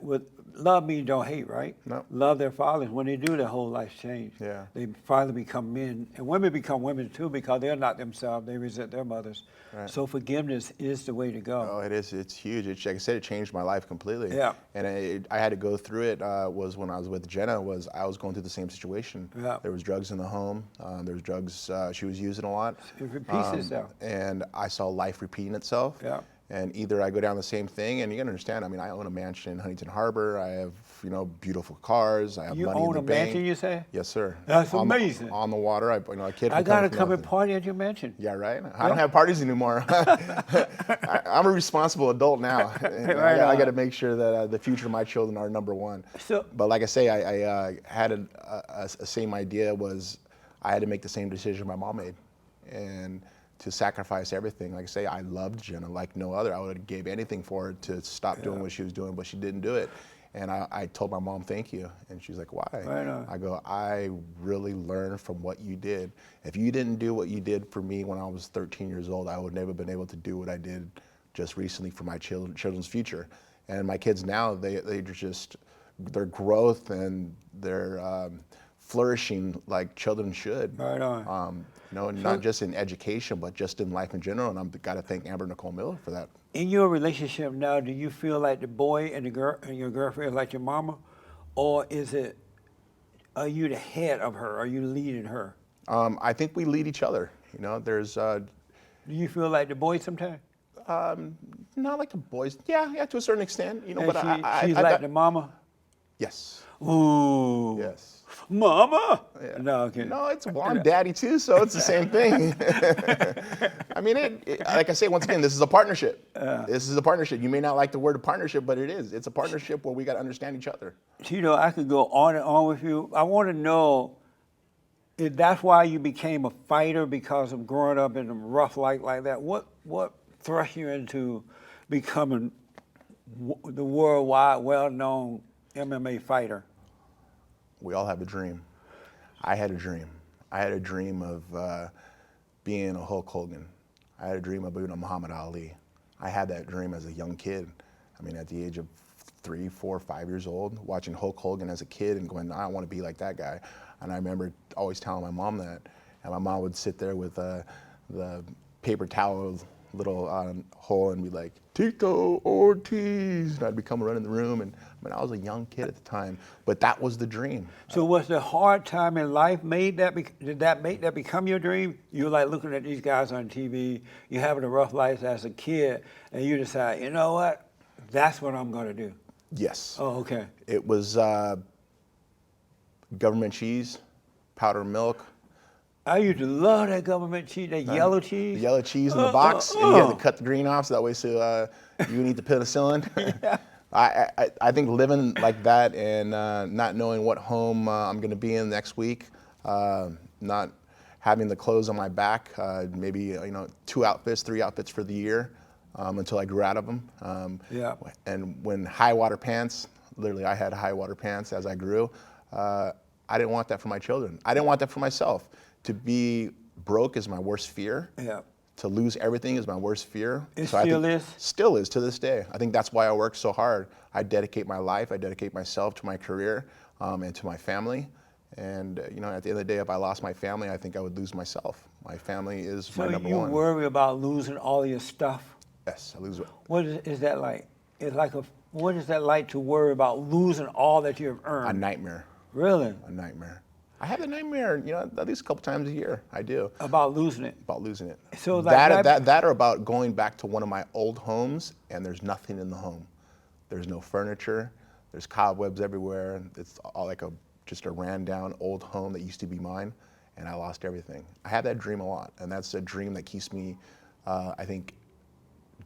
With love means don't hate, right? No. Love their fathers. When they do, their whole life change. Yeah. They finally become men. And women become women too because they're not themselves. They resent their mothers. Right. So forgiveness is the way to go. Oh, it is. It's huge. Like I said, it changed my life completely. Yeah. And I had to go through it. Was when I was with Jenna. I was going through the same situation. Yeah. There was drugs in the home. There was drugs she was using a lot. It repeats itself. And I saw life repeating itself. Yeah. And either I go down the same thing, and you gotta understand, I mean, I own a mansion in Huntington Harbor. I have, beautiful cars. I have money in the bank. You own a mansion, you say? Yes, sir. That's amazing. On the water. A kid. I gotta come and party at your mansion. Yeah, right. I don't have parties anymore. I'm a responsible adult now. I got to make sure that the future of my children are number one. But like I say, I had a same idea. Was I had to make the same decision my mom made, and to sacrifice everything. Like I say, I loved Jenna like no other. I would have gave anything for her to stop doing what she was doing, but she didn't do it. And I told my mom, thank you. And she's like, why? Right. I go, I really learned from what you did. If you didn't do what you did for me when I was 13 years old, I would never been able to do what I did just recently for my children's future. And my kids now, they just, their growth and their flourishing like children should. Right on. Not just in education, but just in life in general. And I've got to thank Amber Nicole Miller for that. In your relationship now, do you feel like the boy and the girl and your girlfriend is like your mama, or are you the head of her? Are you leading her? I think we lead each other. There's. Do you feel like the boy sometimes? Not like the boys. Yeah, to a certain extent. She's like the mama. Yes. Ooh. Yes. Mama? Yeah. No, okay. No, I'm daddy too, so it's the same thing. I mean, like I say, once again, this is a partnership. This is a partnership. You may not like the word partnership, but it is. It's a partnership where we got to understand each other. Tito, I could go on and on with you. I want to know if that's why you became a fighter because of growing up in a rough life like that. What thrust you into becoming the worldwide, well-known MMA fighter? We all have a dream. I had a dream. I had a dream of being a Hulk Hogan. I had a dream of being a Muhammad Ali. I had that dream as a young kid. I mean, at the age of 3, 4, 5 years old, watching Hulk Hogan as a kid and going, I want to be like that guy. And I remember always telling my mom that. And my mom would sit there with the paper towel little hole and be like, Tito Ortiz. And I'd become running the room. And I was a young kid at the time, but that was the dream. So was the hard time in life did that make that become your dream? You were like looking at these guys on TV, you having a rough life as a kid, and you decide, you know what? That's what I'm going to do. Yes. Oh, okay. It was government cheese, powdered milk. I used to love that government cheese, that yellow cheese. The yellow cheese in the box, and you had to cut the green off so that way you need the penicillin. Yeah. I think living like that and not knowing what home I'm going to be in next week, not having the clothes on my back, maybe 2 outfits, 3 outfits for the year until I grew out of them. And when high water pants, literally I had high water pants as I grew. I didn't want that for my children. I didn't want that for myself. To be broke is my worst fear. Yeah. To lose everything is my worst fear. It still is? Still is to this day. I think that's why I work so hard. I dedicate my life, I dedicate myself to my career and to my family. And you know, at the end of the day, if I lost my family, I think I would lose myself. My family is my number So one. you worry about losing all your stuff? Yes, I lose it. What is that like? What is that like to worry about losing all that you have earned? A nightmare. Really? A nightmare. I have a nightmare, you know, at least a couple times a year. I do. About losing it? About losing it. So like that or about going back to one of my old homes and there's nothing in the home. There's no furniture. There's cobwebs everywhere. It's all like just a ran down old home that used to be mine, and I lost everything. I have that dream a lot, and that's a dream that keeps me, I think,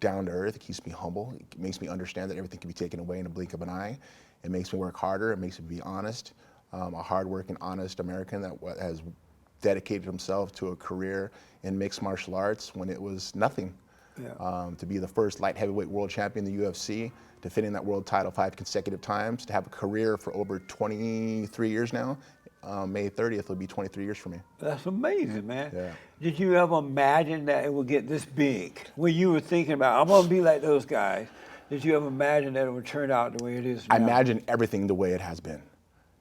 down to earth. It keeps me humble. It makes me understand that everything can be taken away in a blink of an eye. It makes me work harder. It makes me be honest. A hardworking, honest American that has dedicated himself to a career in mixed martial arts when it was nothing. Yeah. To be the first light heavyweight world champion in the UFC, defending that world title 5 consecutive times, to have a career for over 23 years now. May 30th will be 23 years for me. That's amazing, man. Yeah. Did you ever imagine that it would get this big? When you were thinking about, I'm going to be like those guys, did you ever imagine that it would turn out the way it is now? I imagine everything the way it has been.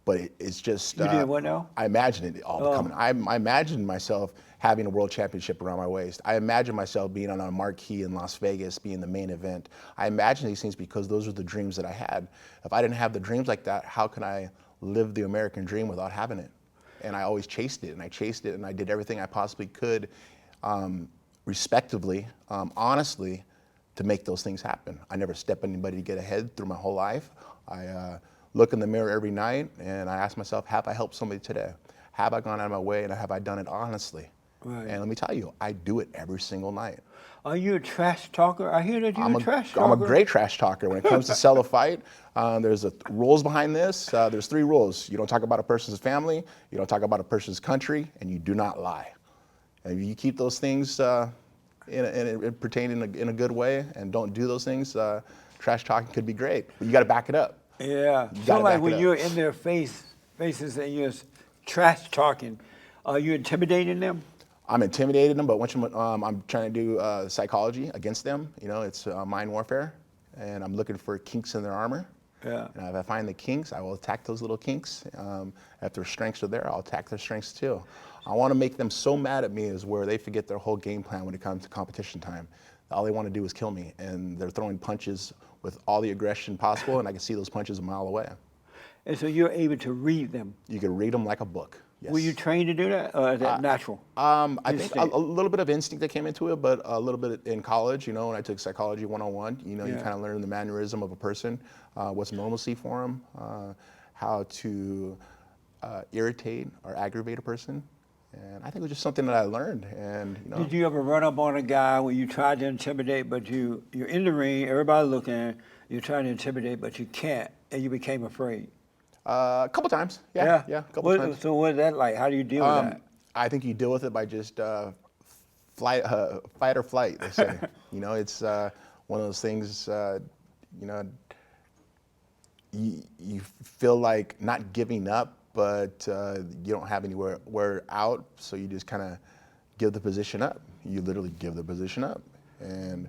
But it's just... You did what now? I imagine it all coming. I imagine myself having a world championship around my waist. I imagine myself being on a marquee in Las Vegas, being the main event. I imagine these things because those are the dreams that I had. If I didn't have the dreams like that, how can I live the American dream without having it? And I always chased it, and I chased it, and I did everything I possibly could, respectively, honestly, to make those things happen. I never stepped on anybody to get ahead through my whole life. I look in the mirror every night, and I ask myself, have I helped somebody today? Have I gone out of my way, and have I done it honestly? Right. And let me tell you, I do it every single night. Are you a trash talker? I hear that you're a trash talker. I'm a great trash talker. When it comes to sell a fight, there's rules behind this. There's 3 rules. You don't talk about a person's family, you don't talk about a person's country, and you do not lie. And if you keep those things pertaining in a good way and don't do those things, trash talking could be great. But you got to back it up. Yeah. So like when you're in their faces and you're trash talking, are you intimidating them? I'm intimidating them, but once I'm trying to do psychology against them. You know, it's mind warfare, and I'm looking for kinks in their armor. Yeah. And if I find the kinks, I will attack those little kinks. If their strengths are there, I'll attack their strengths too. I want to make them so mad at me is where they forget their whole game plan when it comes to competition time. All they want to do is kill me, and they're throwing punches with all the aggression possible, and I can see those punches a mile away. And so you're able to read them. You can read them like a book. Yes. Were you trained to do that, or is that natural? I think a little bit of instinct that came into it, but a little bit in college, you know, when I took psychology 101, you know, you kind of learn the mannerism of a person, what's normalcy for them, how to irritate or aggravate a person. And I think it was just something that I learned. And you know, did you ever run up on a guy where you tried to intimidate, but you're in the ring, everybody looking, you're trying to intimidate, but you can't, and you became afraid? A couple times, yeah, a couple times. So what's that like? How do you deal with that? I think you deal with it by just fight or flight, they say. You know, it's one of those things, you know, you feel like not giving up, but you don't have anywhere out, so you just kind of give the position up. You literally give the position up. And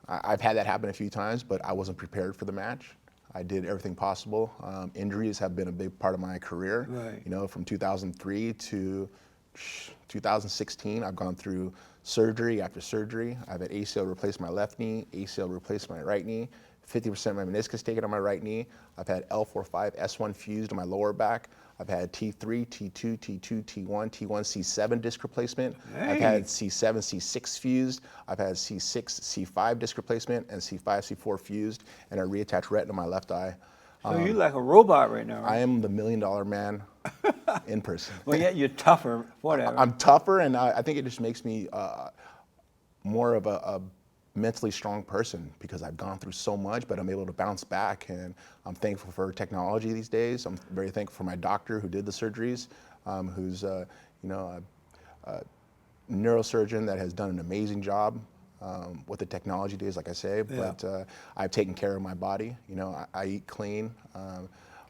I've had that happen a few times, but I wasn't prepared for the match. I did everything possible. Injuries have been a big part of my career. Right. You know, from 2003 to 2016, I've gone through surgery after surgery. I've had ACL replace my left knee, ACL replace my right knee, 50% of my meniscus taken on my right knee. I've had L4-5, S1 fused on my lower back. I've had T3, T2, T2, T1, T1, C7 disc replacement. I've had C7, C6 fused. I've had C6, C5 disc replacement, and C5, C4 fused, and a reattached retina in my left eye. So you're like a robot right now, right? I am the $1 million man in person. Well, yeah, you're tougher, whatever. I'm tougher, and I think it just makes me more of a mentally strong person because I've gone through so much, but I'm able to bounce back, and I'm thankful for technology these days. I'm very thankful for my doctor who did the surgeries, who's you know, a neurosurgeon that has done an amazing job with the technology days, like I say. Yeah. But I've taken care of my body. You know, I eat clean.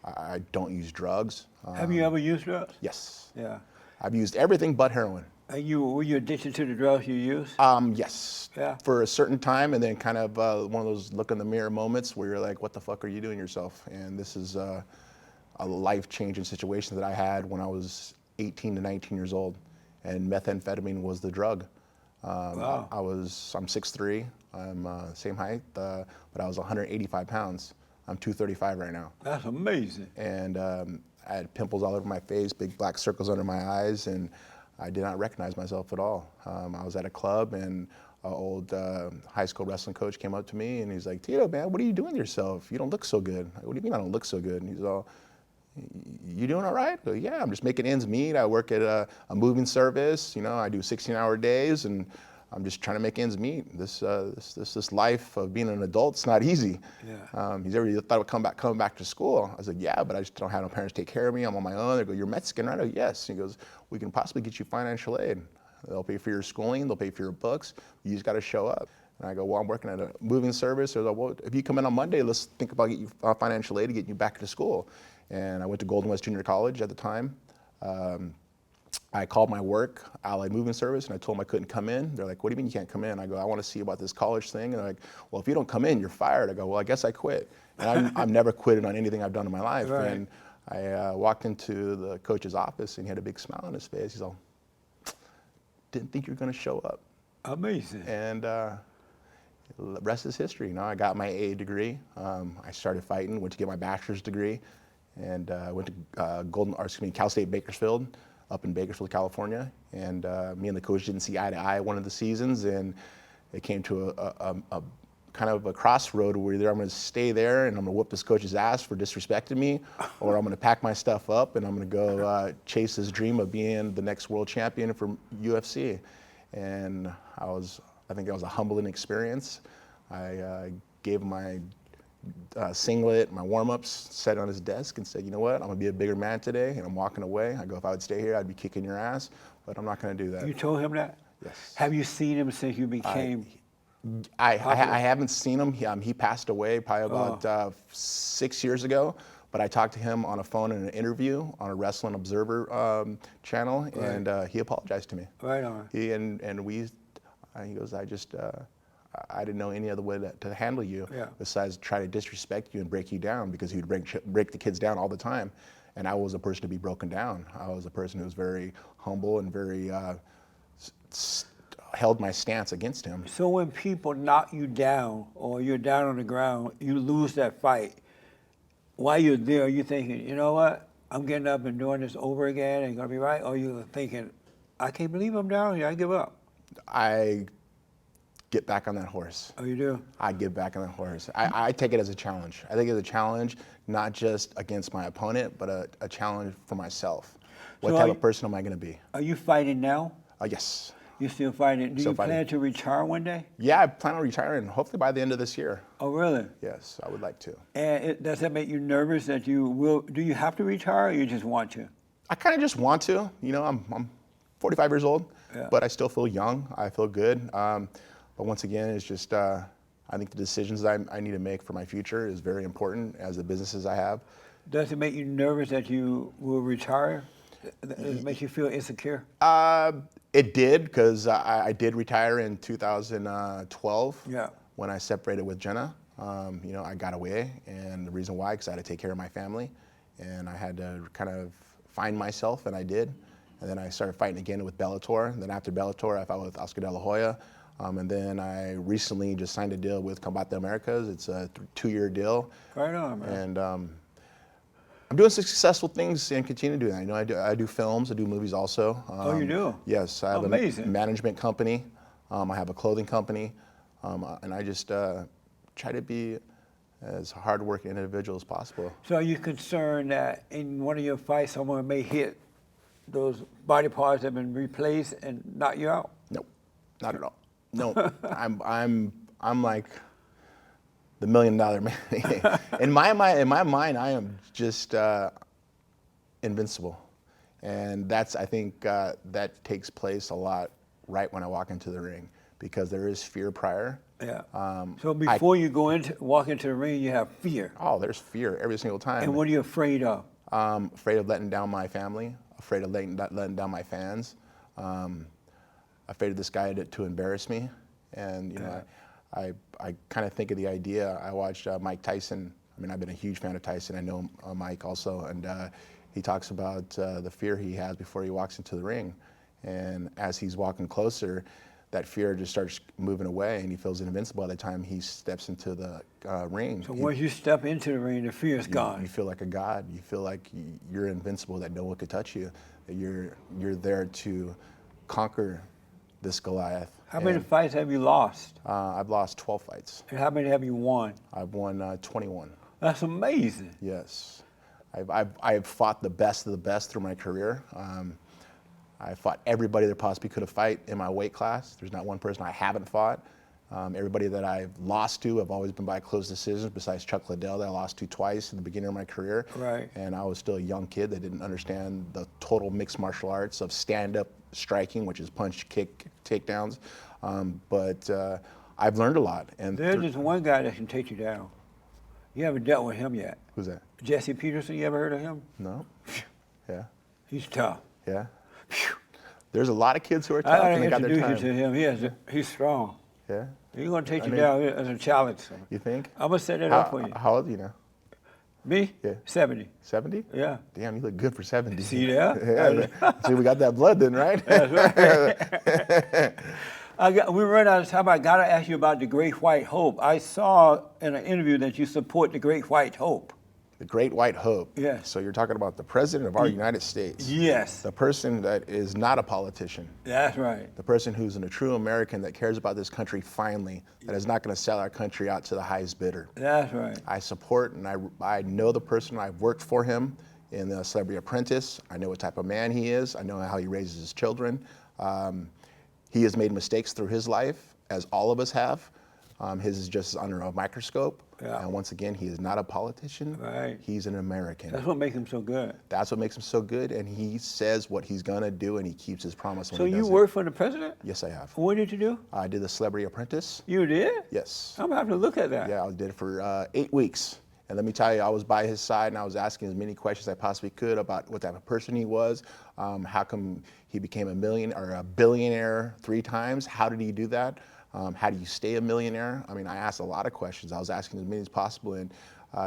I don't use drugs. Have you ever used drugs? Yes. Yeah. I've used everything but heroin. Were you addicted to the drugs you use? Yes. Yeah. For a certain time, and then kind of one of those look in the mirror moments where you're like, what the fuck are you doing yourself? And this is a life-changing situation that I had when I was 18 to 19 years old, and methamphetamine was the drug. Wow. I'm 6'3", I'm same height, but I was 185 pounds. I'm 235 right now. That's amazing. And I had pimples all over my face, big black circles under my eyes, and I did not recognize myself at all. I was at a club, and an old high school wrestling coach came up to me, and he's like, "Tito, man, what are you doing to yourself? You don't look so good." What do you mean I don't look so good? And he's all, "You doing all right?" I go, "Yeah, I'm just making ends meet. I work at a moving service. You know, I do 16-hour days, and I'm just trying to make ends meet. This life of being an adult's not easy." Yeah. He's ever thought of coming back to school? I was like, "Yeah, but I just don't have no parents take care of me. I'm on my own." They go, "You're Mexican, right?" I go, "Yes." He goes, "We can possibly get you financial aid. They'll pay for your schooling, they'll pay for your books. You just got to show up." And I go, "Well, I'm working at a moving service." They're like, "Well, if you come in on Monday, let's think about getting you financial aid to get you back to school." And I went to Golden West Junior College at the time. I called my work, Allied Moving Service, and I told them I couldn't come in. They're like, "What do you mean you can't come in?" I go, "I want to see about this college thing." And they're like, "Well, if you don't come in, you're fired." I go, "Well, I guess I quit." And I've never quitted on anything I've done in my life. Right. And I walked into the coach's office, and he had a big smile on his face. He's all, "Didn't think you were going to show up." Amazing. And the rest is history. You know, I got my AA degree. I started fighting, went to get my bachelor's degree, and went to Cal State Bakersfield, up in Bakersfield, California. And me and the coach didn't see eye to eye one of the seasons, and it came to a kind of a crossroad where either I'm going to stay there and I'm going to whoop this coach's ass for disrespecting me, or I'm going to pack my stuff up and I'm going to go chase this dream of being the next world champion for UFC. And I think that was a humbling experience. I gave my singlet, my warm-ups, set on his desk and said, "You know what, I'm gonna be a bigger man today," and I'm walking away. I go, "If I would stay here, I'd be kicking your ass, but I'm not gonna do that." You told him that? Yes. Have you seen him since you became I haven't seen him. He passed away probably about 6 years ago, but I talked to him on a phone in an interview on a Wrestling Observer channel, and he apologized to me. Right on. He goes, I didn't know any other way to handle you besides try to disrespect you and break you down, because he would break the kids down all the time. And I was a person to be broken down. I was a person who was very humble and very held my stance against him. So when people knock you down or you're down on the ground, you lose that fight, while you're there, you're thinking, "You know what? I'm getting up and doing this over again, ain't gonna be right," or you're thinking, "I can't believe I'm down here, I give up"? I get back on that horse. Oh, you do? I get back on that horse. I take it as a challenge. I think it's a challenge not just against my opponent, but a challenge for myself. What type of person am I going to be? Are you fighting now? Yes. You're still fighting. Do Still you plan fighting. to retire one day? Yeah, I plan on retiring hopefully by the end of this year. Oh, really? Yes, I would like to. And does that make you nervous that you will? Do you have to retire, or you just want to? I kind of just want to. You know, I'm 45 years old, but I still feel young. I feel good. But once again, it's just, I think the decisions I need to make for my future is very important as the businesses I have. Does it make you nervous that you will retire? Does it make you feel insecure? It did, because I did retire in 2012 when I separated with Jenna. You know, I got away, and the reason why, because I had to take care of my family, and I had to kind of find myself, and I did. And then I started fighting again with Bellator. And then after Bellator, I fought with Oscar De La Hoya. And then I recently just signed a deal with Combate Americas. It's a 2-year deal. Right on, man. And I'm doing successful things and continue to do that. You know, I do films, I do movies also. Oh, you do? Yes, I have a management company. I have a clothing company. And I just try to be as hardworking individual as possible. So are you concerned that in one of your fights, someone may hit those body parts that have been replaced and knock you out? Nope, not at all. No, I'm like the $1 million man. In my mind, I am just invincible, and that's, I think that takes place a lot right when I walk into the ring, because there is fear prior. Yeah. So before you walk into the ring, you have fear. Oh, there's fear every single time. And what are you afraid of? Afraid of letting down my family. Afraid of letting down my fans. Afraid of this guy to embarrass me. And you know, I kind of think of the idea. I watched Mike Tyson I mean, I've been a huge fan of Tyson. I know Mike also, and he talks about the fear he has before he walks into the ring. And as he's walking closer, that fear just starts moving away, and he feels invincible by the time he steps into the ring. So once you step into the ring, the fear is gone. You feel like a god. You feel like you're invincible, that no one could touch you. That you're there to conquer this Goliath. How many fights have you lost? I've lost 12 fights. And how many have you won? I've won 21. That's amazing. Yes. I've fought the best of the best through my career. I fought everybody that possibly could have fight in my weight class. There's not one person I haven't fought. Everybody that I've lost to have always been by close decisions, besides Chuck Liddell that I lost to twice in the beginning of my career. Right. And I was still a young kid that didn't understand the total mixed martial arts of stand-up striking, which is punch, kick, takedowns. But I've learned a lot. And there's just one guy that can take you down. You haven't dealt with him yet. Who's that? Jesse Peterson, you ever heard of him? No. Yeah. He's tough. Yeah. There's a lot of kids who are tough and they got their time. I got to introduce you to him. He's strong. Yeah. He's going to take you down as a challenge. You think? I'm going to set that up for you. How old are you now? Me? Yeah. 70. 70? Yeah. Damn, you look good for 70. See there? Yeah. See, we got that blood then, right? That's right. We run out of time. I got to ask you about the Great White Hope. I saw in an interview that you support the Great White Hope. The Great White Hope. Yes. So you're talking about the president of our United States. Yes. The person that is not a politician. That's right. The person who's a true American that cares about this country finally, that is not going to sell our country out to the highest bidder. That's right. I support and I know the person. I've worked for him in the Celebrity Apprentice. I know what type of man he is. I know how he raises his children. He has made mistakes through his life, as all of us have. His is just under a microscope. Yeah. And once again, he is not a politician. Right. He's an American. That's what makes him so good. That's what makes him so good, and he says what he's gonna do, and he keeps his promise when so he does it. you work for the president? Yes, I have. What did you do? I did the Celebrity Apprentice. You did? Yes. I'm gonna have to look at that. Yeah, I did it for 8 weeks. And let me tell you, I was by his side, and I was asking as many questions as I possibly could about what type of person he was, how come he became a billionaire 3 times, how did he do that? How do you stay a millionaire? I mean, I asked a lot of questions. I was asking as many as possible, and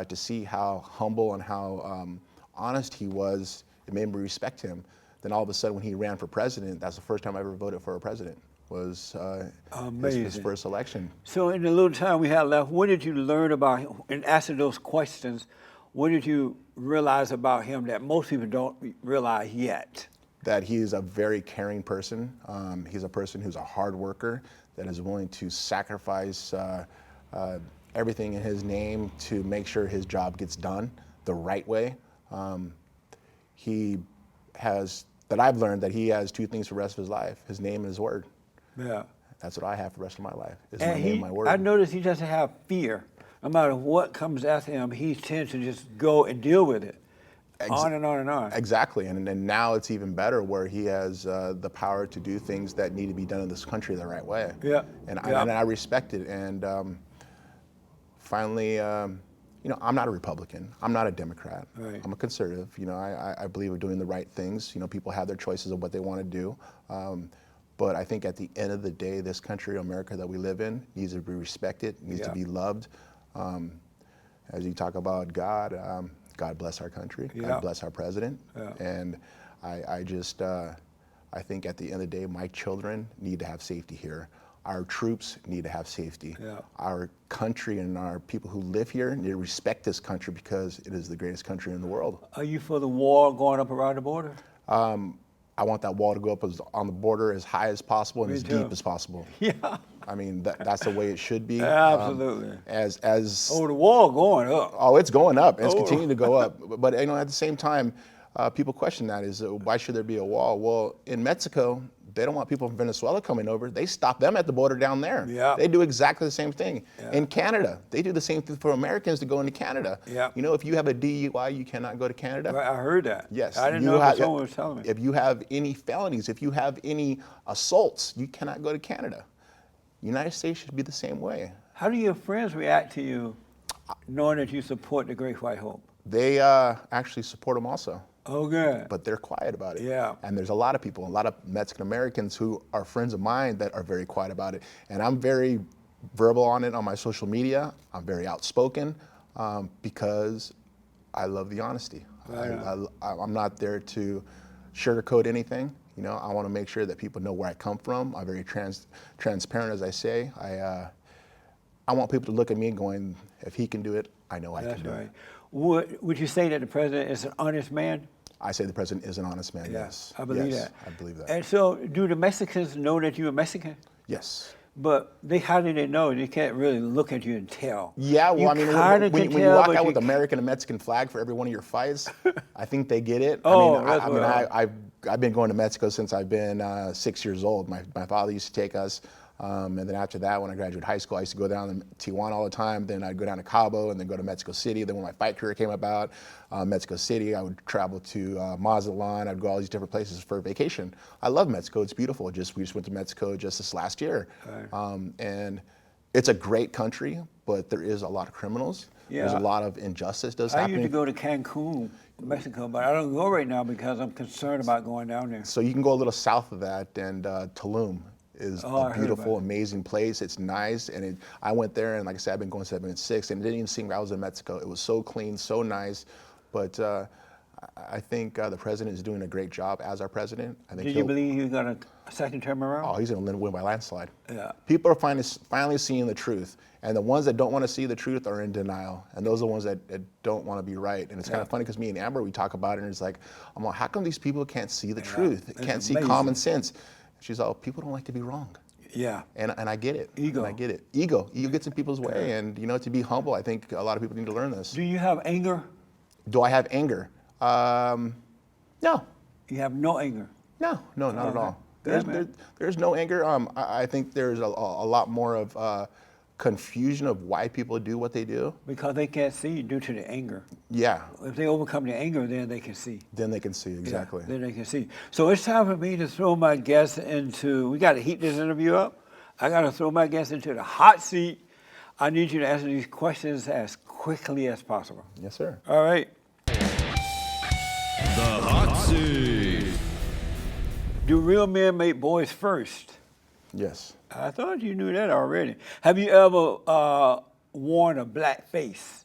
to see how humble and how honest he was, it made me respect him. Then all of a sudden, when he ran for president, that's the first time I ever voted for a president. Was his first election. So in the little time we have left, what did you learn about him? And answer those questions, what did you realize about him that most people don't realize yet? That he is a very caring person. He's a person who's a hard worker, that is willing to sacrifice everything in his name to make sure his job gets done the right way. I've learned that he has 2 things for the rest of his life: his name and his word. Yeah. That's what I have for the rest of my life, is my name and my word. I noticed he doesn't have fear. No matter what comes after him, he tends to just go and deal with it. On and on and on. Exactly, and now it's even better, where he has the power to do things that need to be done in this country the right way. Yeah. And I respect it. And finally, I'm not a Republican. I'm not a Democrat. Right. I'm a conservative. I believe in doing the right things. People have their choices of what they want to do. But I think at the end of the day, this country, America that we live in, needs to be respected, needs to be loved. As you talk about God, God bless our country. Yeah. God bless our president. Yeah. And I think at the end of the day, my children need to have safety here. Our troops need to have safety. Yeah. Our country and our people who live here need to respect this country, because it is the greatest country in the world. Are you for the wall going up around the border? I want that wall to go up on the border as high as possible and Me as too. deep as possible. Yeah. I mean, that's the way it should be. Absolutely. The wall going up. Oh, it's going up. It's continuing to go up. But at the same time, people question that, is why should there be a wall? Well, in Mexico, they don't want people from Venezuela coming over. They stop them at the border down there. Yeah. They do exactly the same thing. Yeah. In Canada, they do the same thing for Americans to go into Canada. Yeah. If you have a DUI, you cannot go to Canada. Right, I heard that. Yes. I didn't know if someone was telling me. If you have any felonies, if you have any assaults, you cannot go to Canada. United States should be the same way. How do your friends react to you knowing that you support the Great White Hope? They actually support them also. Oh, good. But they're quiet about it. Yeah. And there's a lot of people, a lot of Mexican Americans who are friends of mine that are very quiet about it. And I'm very verbal on it on my social media. I'm very outspoken. because I love the honesty. Right. I'm not there to sugarcoat anything. You know, I want to make sure that people know where I come from. I'm very transparent, as I say. I want people to look at me going, if he can do it, I know I can do it. Would you say that the president is an honest man? I say the president is an honest man, yes. I believe yes, that. I believe that. And so, do the Mexicans know that you're a Mexican? Yes. But how do they know? They can't really look at you and tell. Yeah, well, I mean, when you walk out with American and Mexican flag for every one of your fights, I think they get it. I've been going to Mexico since I've been 6 years old. My father used to take us. And then after that, when I graduated high school, I used to go down to Tijuana all the time. Then I'd go down to Cabo and then go to Mexico City. Then when my fight career came about, Mexico City, I would travel to Mazatlan. I'd go all these different places for vacation. I love Mexico. It's beautiful. We just went to Mexico just this last year. Right. And it's a great country, but there is a lot of criminals. Yeah. There's a lot of injustice that's happening. I used to go to Cancun, Mexico, but I don't go right now because I'm concerned about going down there. So you can go a little south of that, and Tulum is a beautiful, amazing place. It's nice, and I went there, and like I said, I've been going since I've been 6, and it didn't even seem like I was in Mexico. It was so clean, so nice, but I think the president is doing a great job as our president. I think Do you believe he's got a second term around? Oh, he's going to win by landslide. Yeah. People are finally seeing the truth, and the ones that don't want to see the truth are in denial, and those are the ones that don't want to be right. And it's kind of funny because me and Amber, we talk about it, and it's like, I'm like, how come these people can't see the truth? Can't see common sense? She's all, people don't like to be wrong. Yeah. And I get it. Ego. And I get it. Ego gets in people's way. And, you know, to be humble, I think a lot of people need to learn this. Do you have anger? Do I have anger? No. You have no anger? No, not at all. There's no anger. I think there's a lot more of confusion of why people do what they do. Because they can't see due to the anger. Yeah. If they overcome the anger, then they can see. Then they can see, exactly. Yeah, then they can see. So it's time for me to throw my guests into, we got to heat this interview up. I got to throw my guests into the hot seat. I need you to answer these questions as quickly as possible. Yes, sir. All right. The hot seat. Do real men make boys first? Yes. I thought you knew that already. Have you ever worn a black face?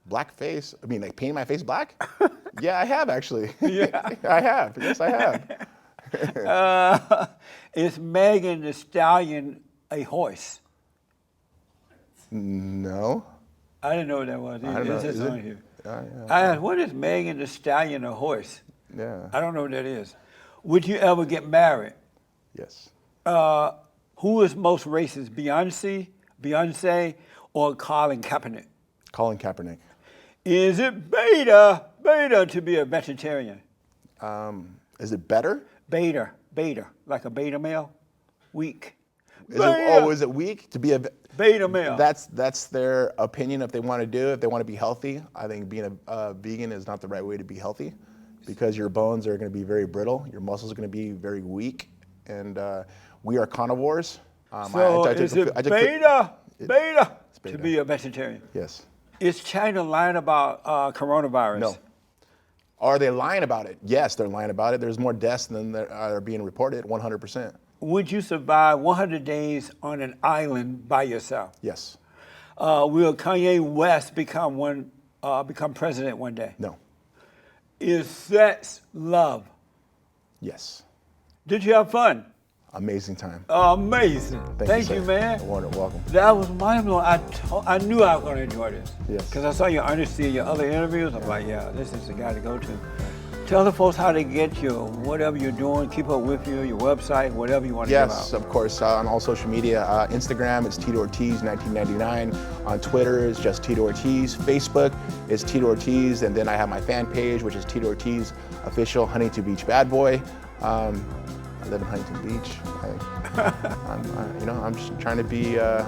Black face? I mean, like painting my face black? Yeah, I have actually. Yeah. I have. Yes, I have. Is Megan Thee Stallion a horse? No. I didn't know what that was. I don't know. It's on here. Yeah. I asked, what is Megan Thee Stallion a horse? Yeah. I don't know what that is. Would you ever get married? Yes. Who is most racist, Beyonce, or Colin Kaepernick? Colin Kaepernick. Is it beta to be a vegetarian? Is it better? Beta, like a beta male, weak. Is it weak to be a beta male? That's their opinion if they want to do it, if they want to be healthy. I think being a vegan is not the right way to be healthy because your bones are going to be very brittle, your muscles are going to be very weak, and we are carnivores. Is it beta to be a vegetarian? Yes. Is China lying about coronavirus? No. Are they lying about it? Yes, they're lying about it. There's more deaths than are being reported, 100%. Would you survive 100 days on an island by yourself? Yes. Will Kanye West become president one day? No. Is sex love? Yes. Did you have fun? Amazing time. Amazing. Thank you, man. You're welcome. That was mind-blowing. I knew I was going to enjoy this. Yes. Because I saw your honesty in your other interviews. I'm like, yeah, this is the guy to go to. Tell the folks how to get you, whatever you're doing, keep up with you, your website, whatever you want to give out. Yes, of course, on all social media. Instagram, it's Tito Ortiz 1999. On Twitter, it's just Tito Ortiz. Facebook, it's Tito Ortiz. And then I have my fan page, which is Tito Ortiz Official Huntington Beach Bad Boy. I live in Huntington Beach. I'm just trying to be a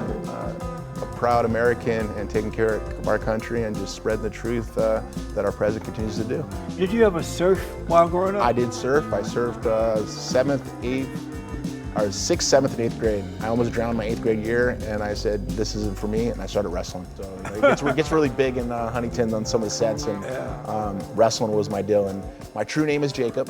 proud American and taking care of our country and just spreading the truth that our president continues to do. Did you ever surf while growing up? I did surf. I surfed 6th, 7th, and 8th grade. I almost drowned my 8th grade year, and I said, this isn't for me, and I started wrestling. So it gets really big in Huntington on some of the sets, and wrestling was my deal. And my true name is Jacob.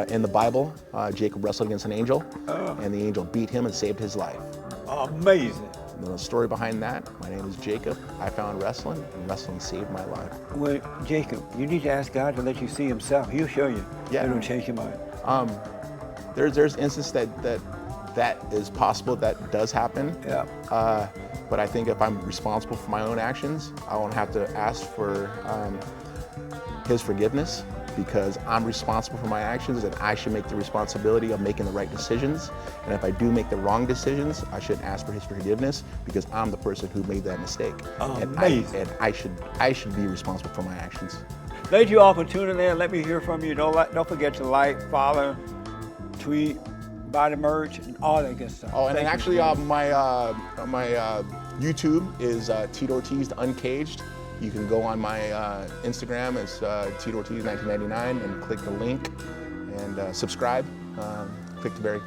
In the Bible, Jacob wrestled against an angel, and the angel beat him and saved his life. Amazing. The story behind that, my name is Jacob. I found wrestling, and wrestling saved my life. Well, Jacob, you need to ask God to let you see himself. He'll show you. Yeah. It'll change your mind. There's instances that is possible, that does happen. Yeah. But I think if I'm responsible for my own actions, I won't have to ask for his forgiveness, because I'm responsible for my actions, and I should make the responsibility of making the right decisions. And if I do make the wrong decisions, I shouldn't ask for his forgiveness, because I'm the person who made that mistake. And I should be responsible for my actions. Thank you all for tuning in. Let me hear from you. Don't forget to like, follow, tweet, buy the merch, and all that good stuff. Oh, and then actually my YouTube is Tito Ortiz Uncaged. You can go on my Instagram, it's Tito Ortiz 1999, and click the link and subscribe. Click the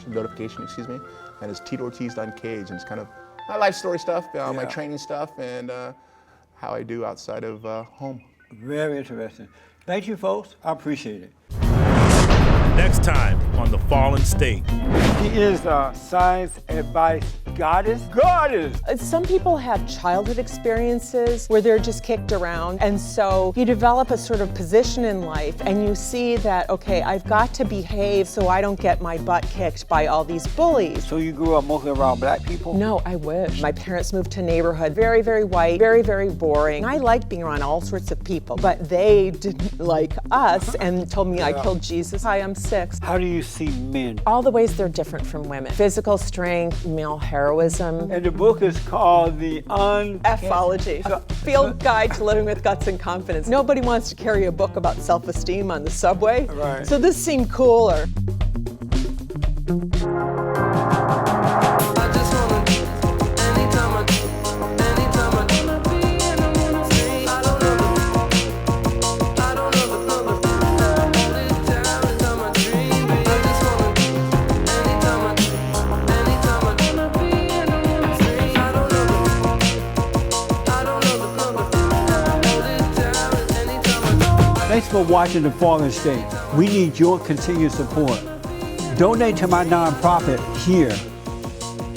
notification, excuse me, and it's Tito Ortiz Uncaged, and it's kind of my life story stuff, my training stuff, and how I do outside of home. Very interesting. Thank you, folks. I appreciate it. Next time on The Fallen State. She is a science advice goddess. Some people have childhood experiences where they're just kicked around, and so you develop a sort of position in life, and you see that, okay, I've got to behave so I don't get my butt kicked by all these bullies. So you grew up mostly around black people? No, I wish. My parents moved to a neighborhood, very, very white, very, very boring. I liked being around all sorts of people, but they didn't like us and told me I killed Jesus. Hi, I'm 6. How do you see men? All the ways they're different from women. Physical strength, male heroism. And the book is called The F-ology, a field guide to living with guts and confidence. Nobody wants to carry a book about self-esteem on the subway. Right. So this seemed cooler. Thanks for watching The Fallen State. We need your continued support. Donate to my nonprofit here.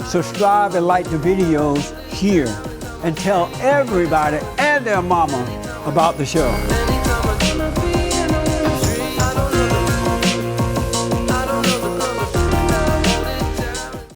Subscribe and like the videos here. And tell everybody and their mama about the show.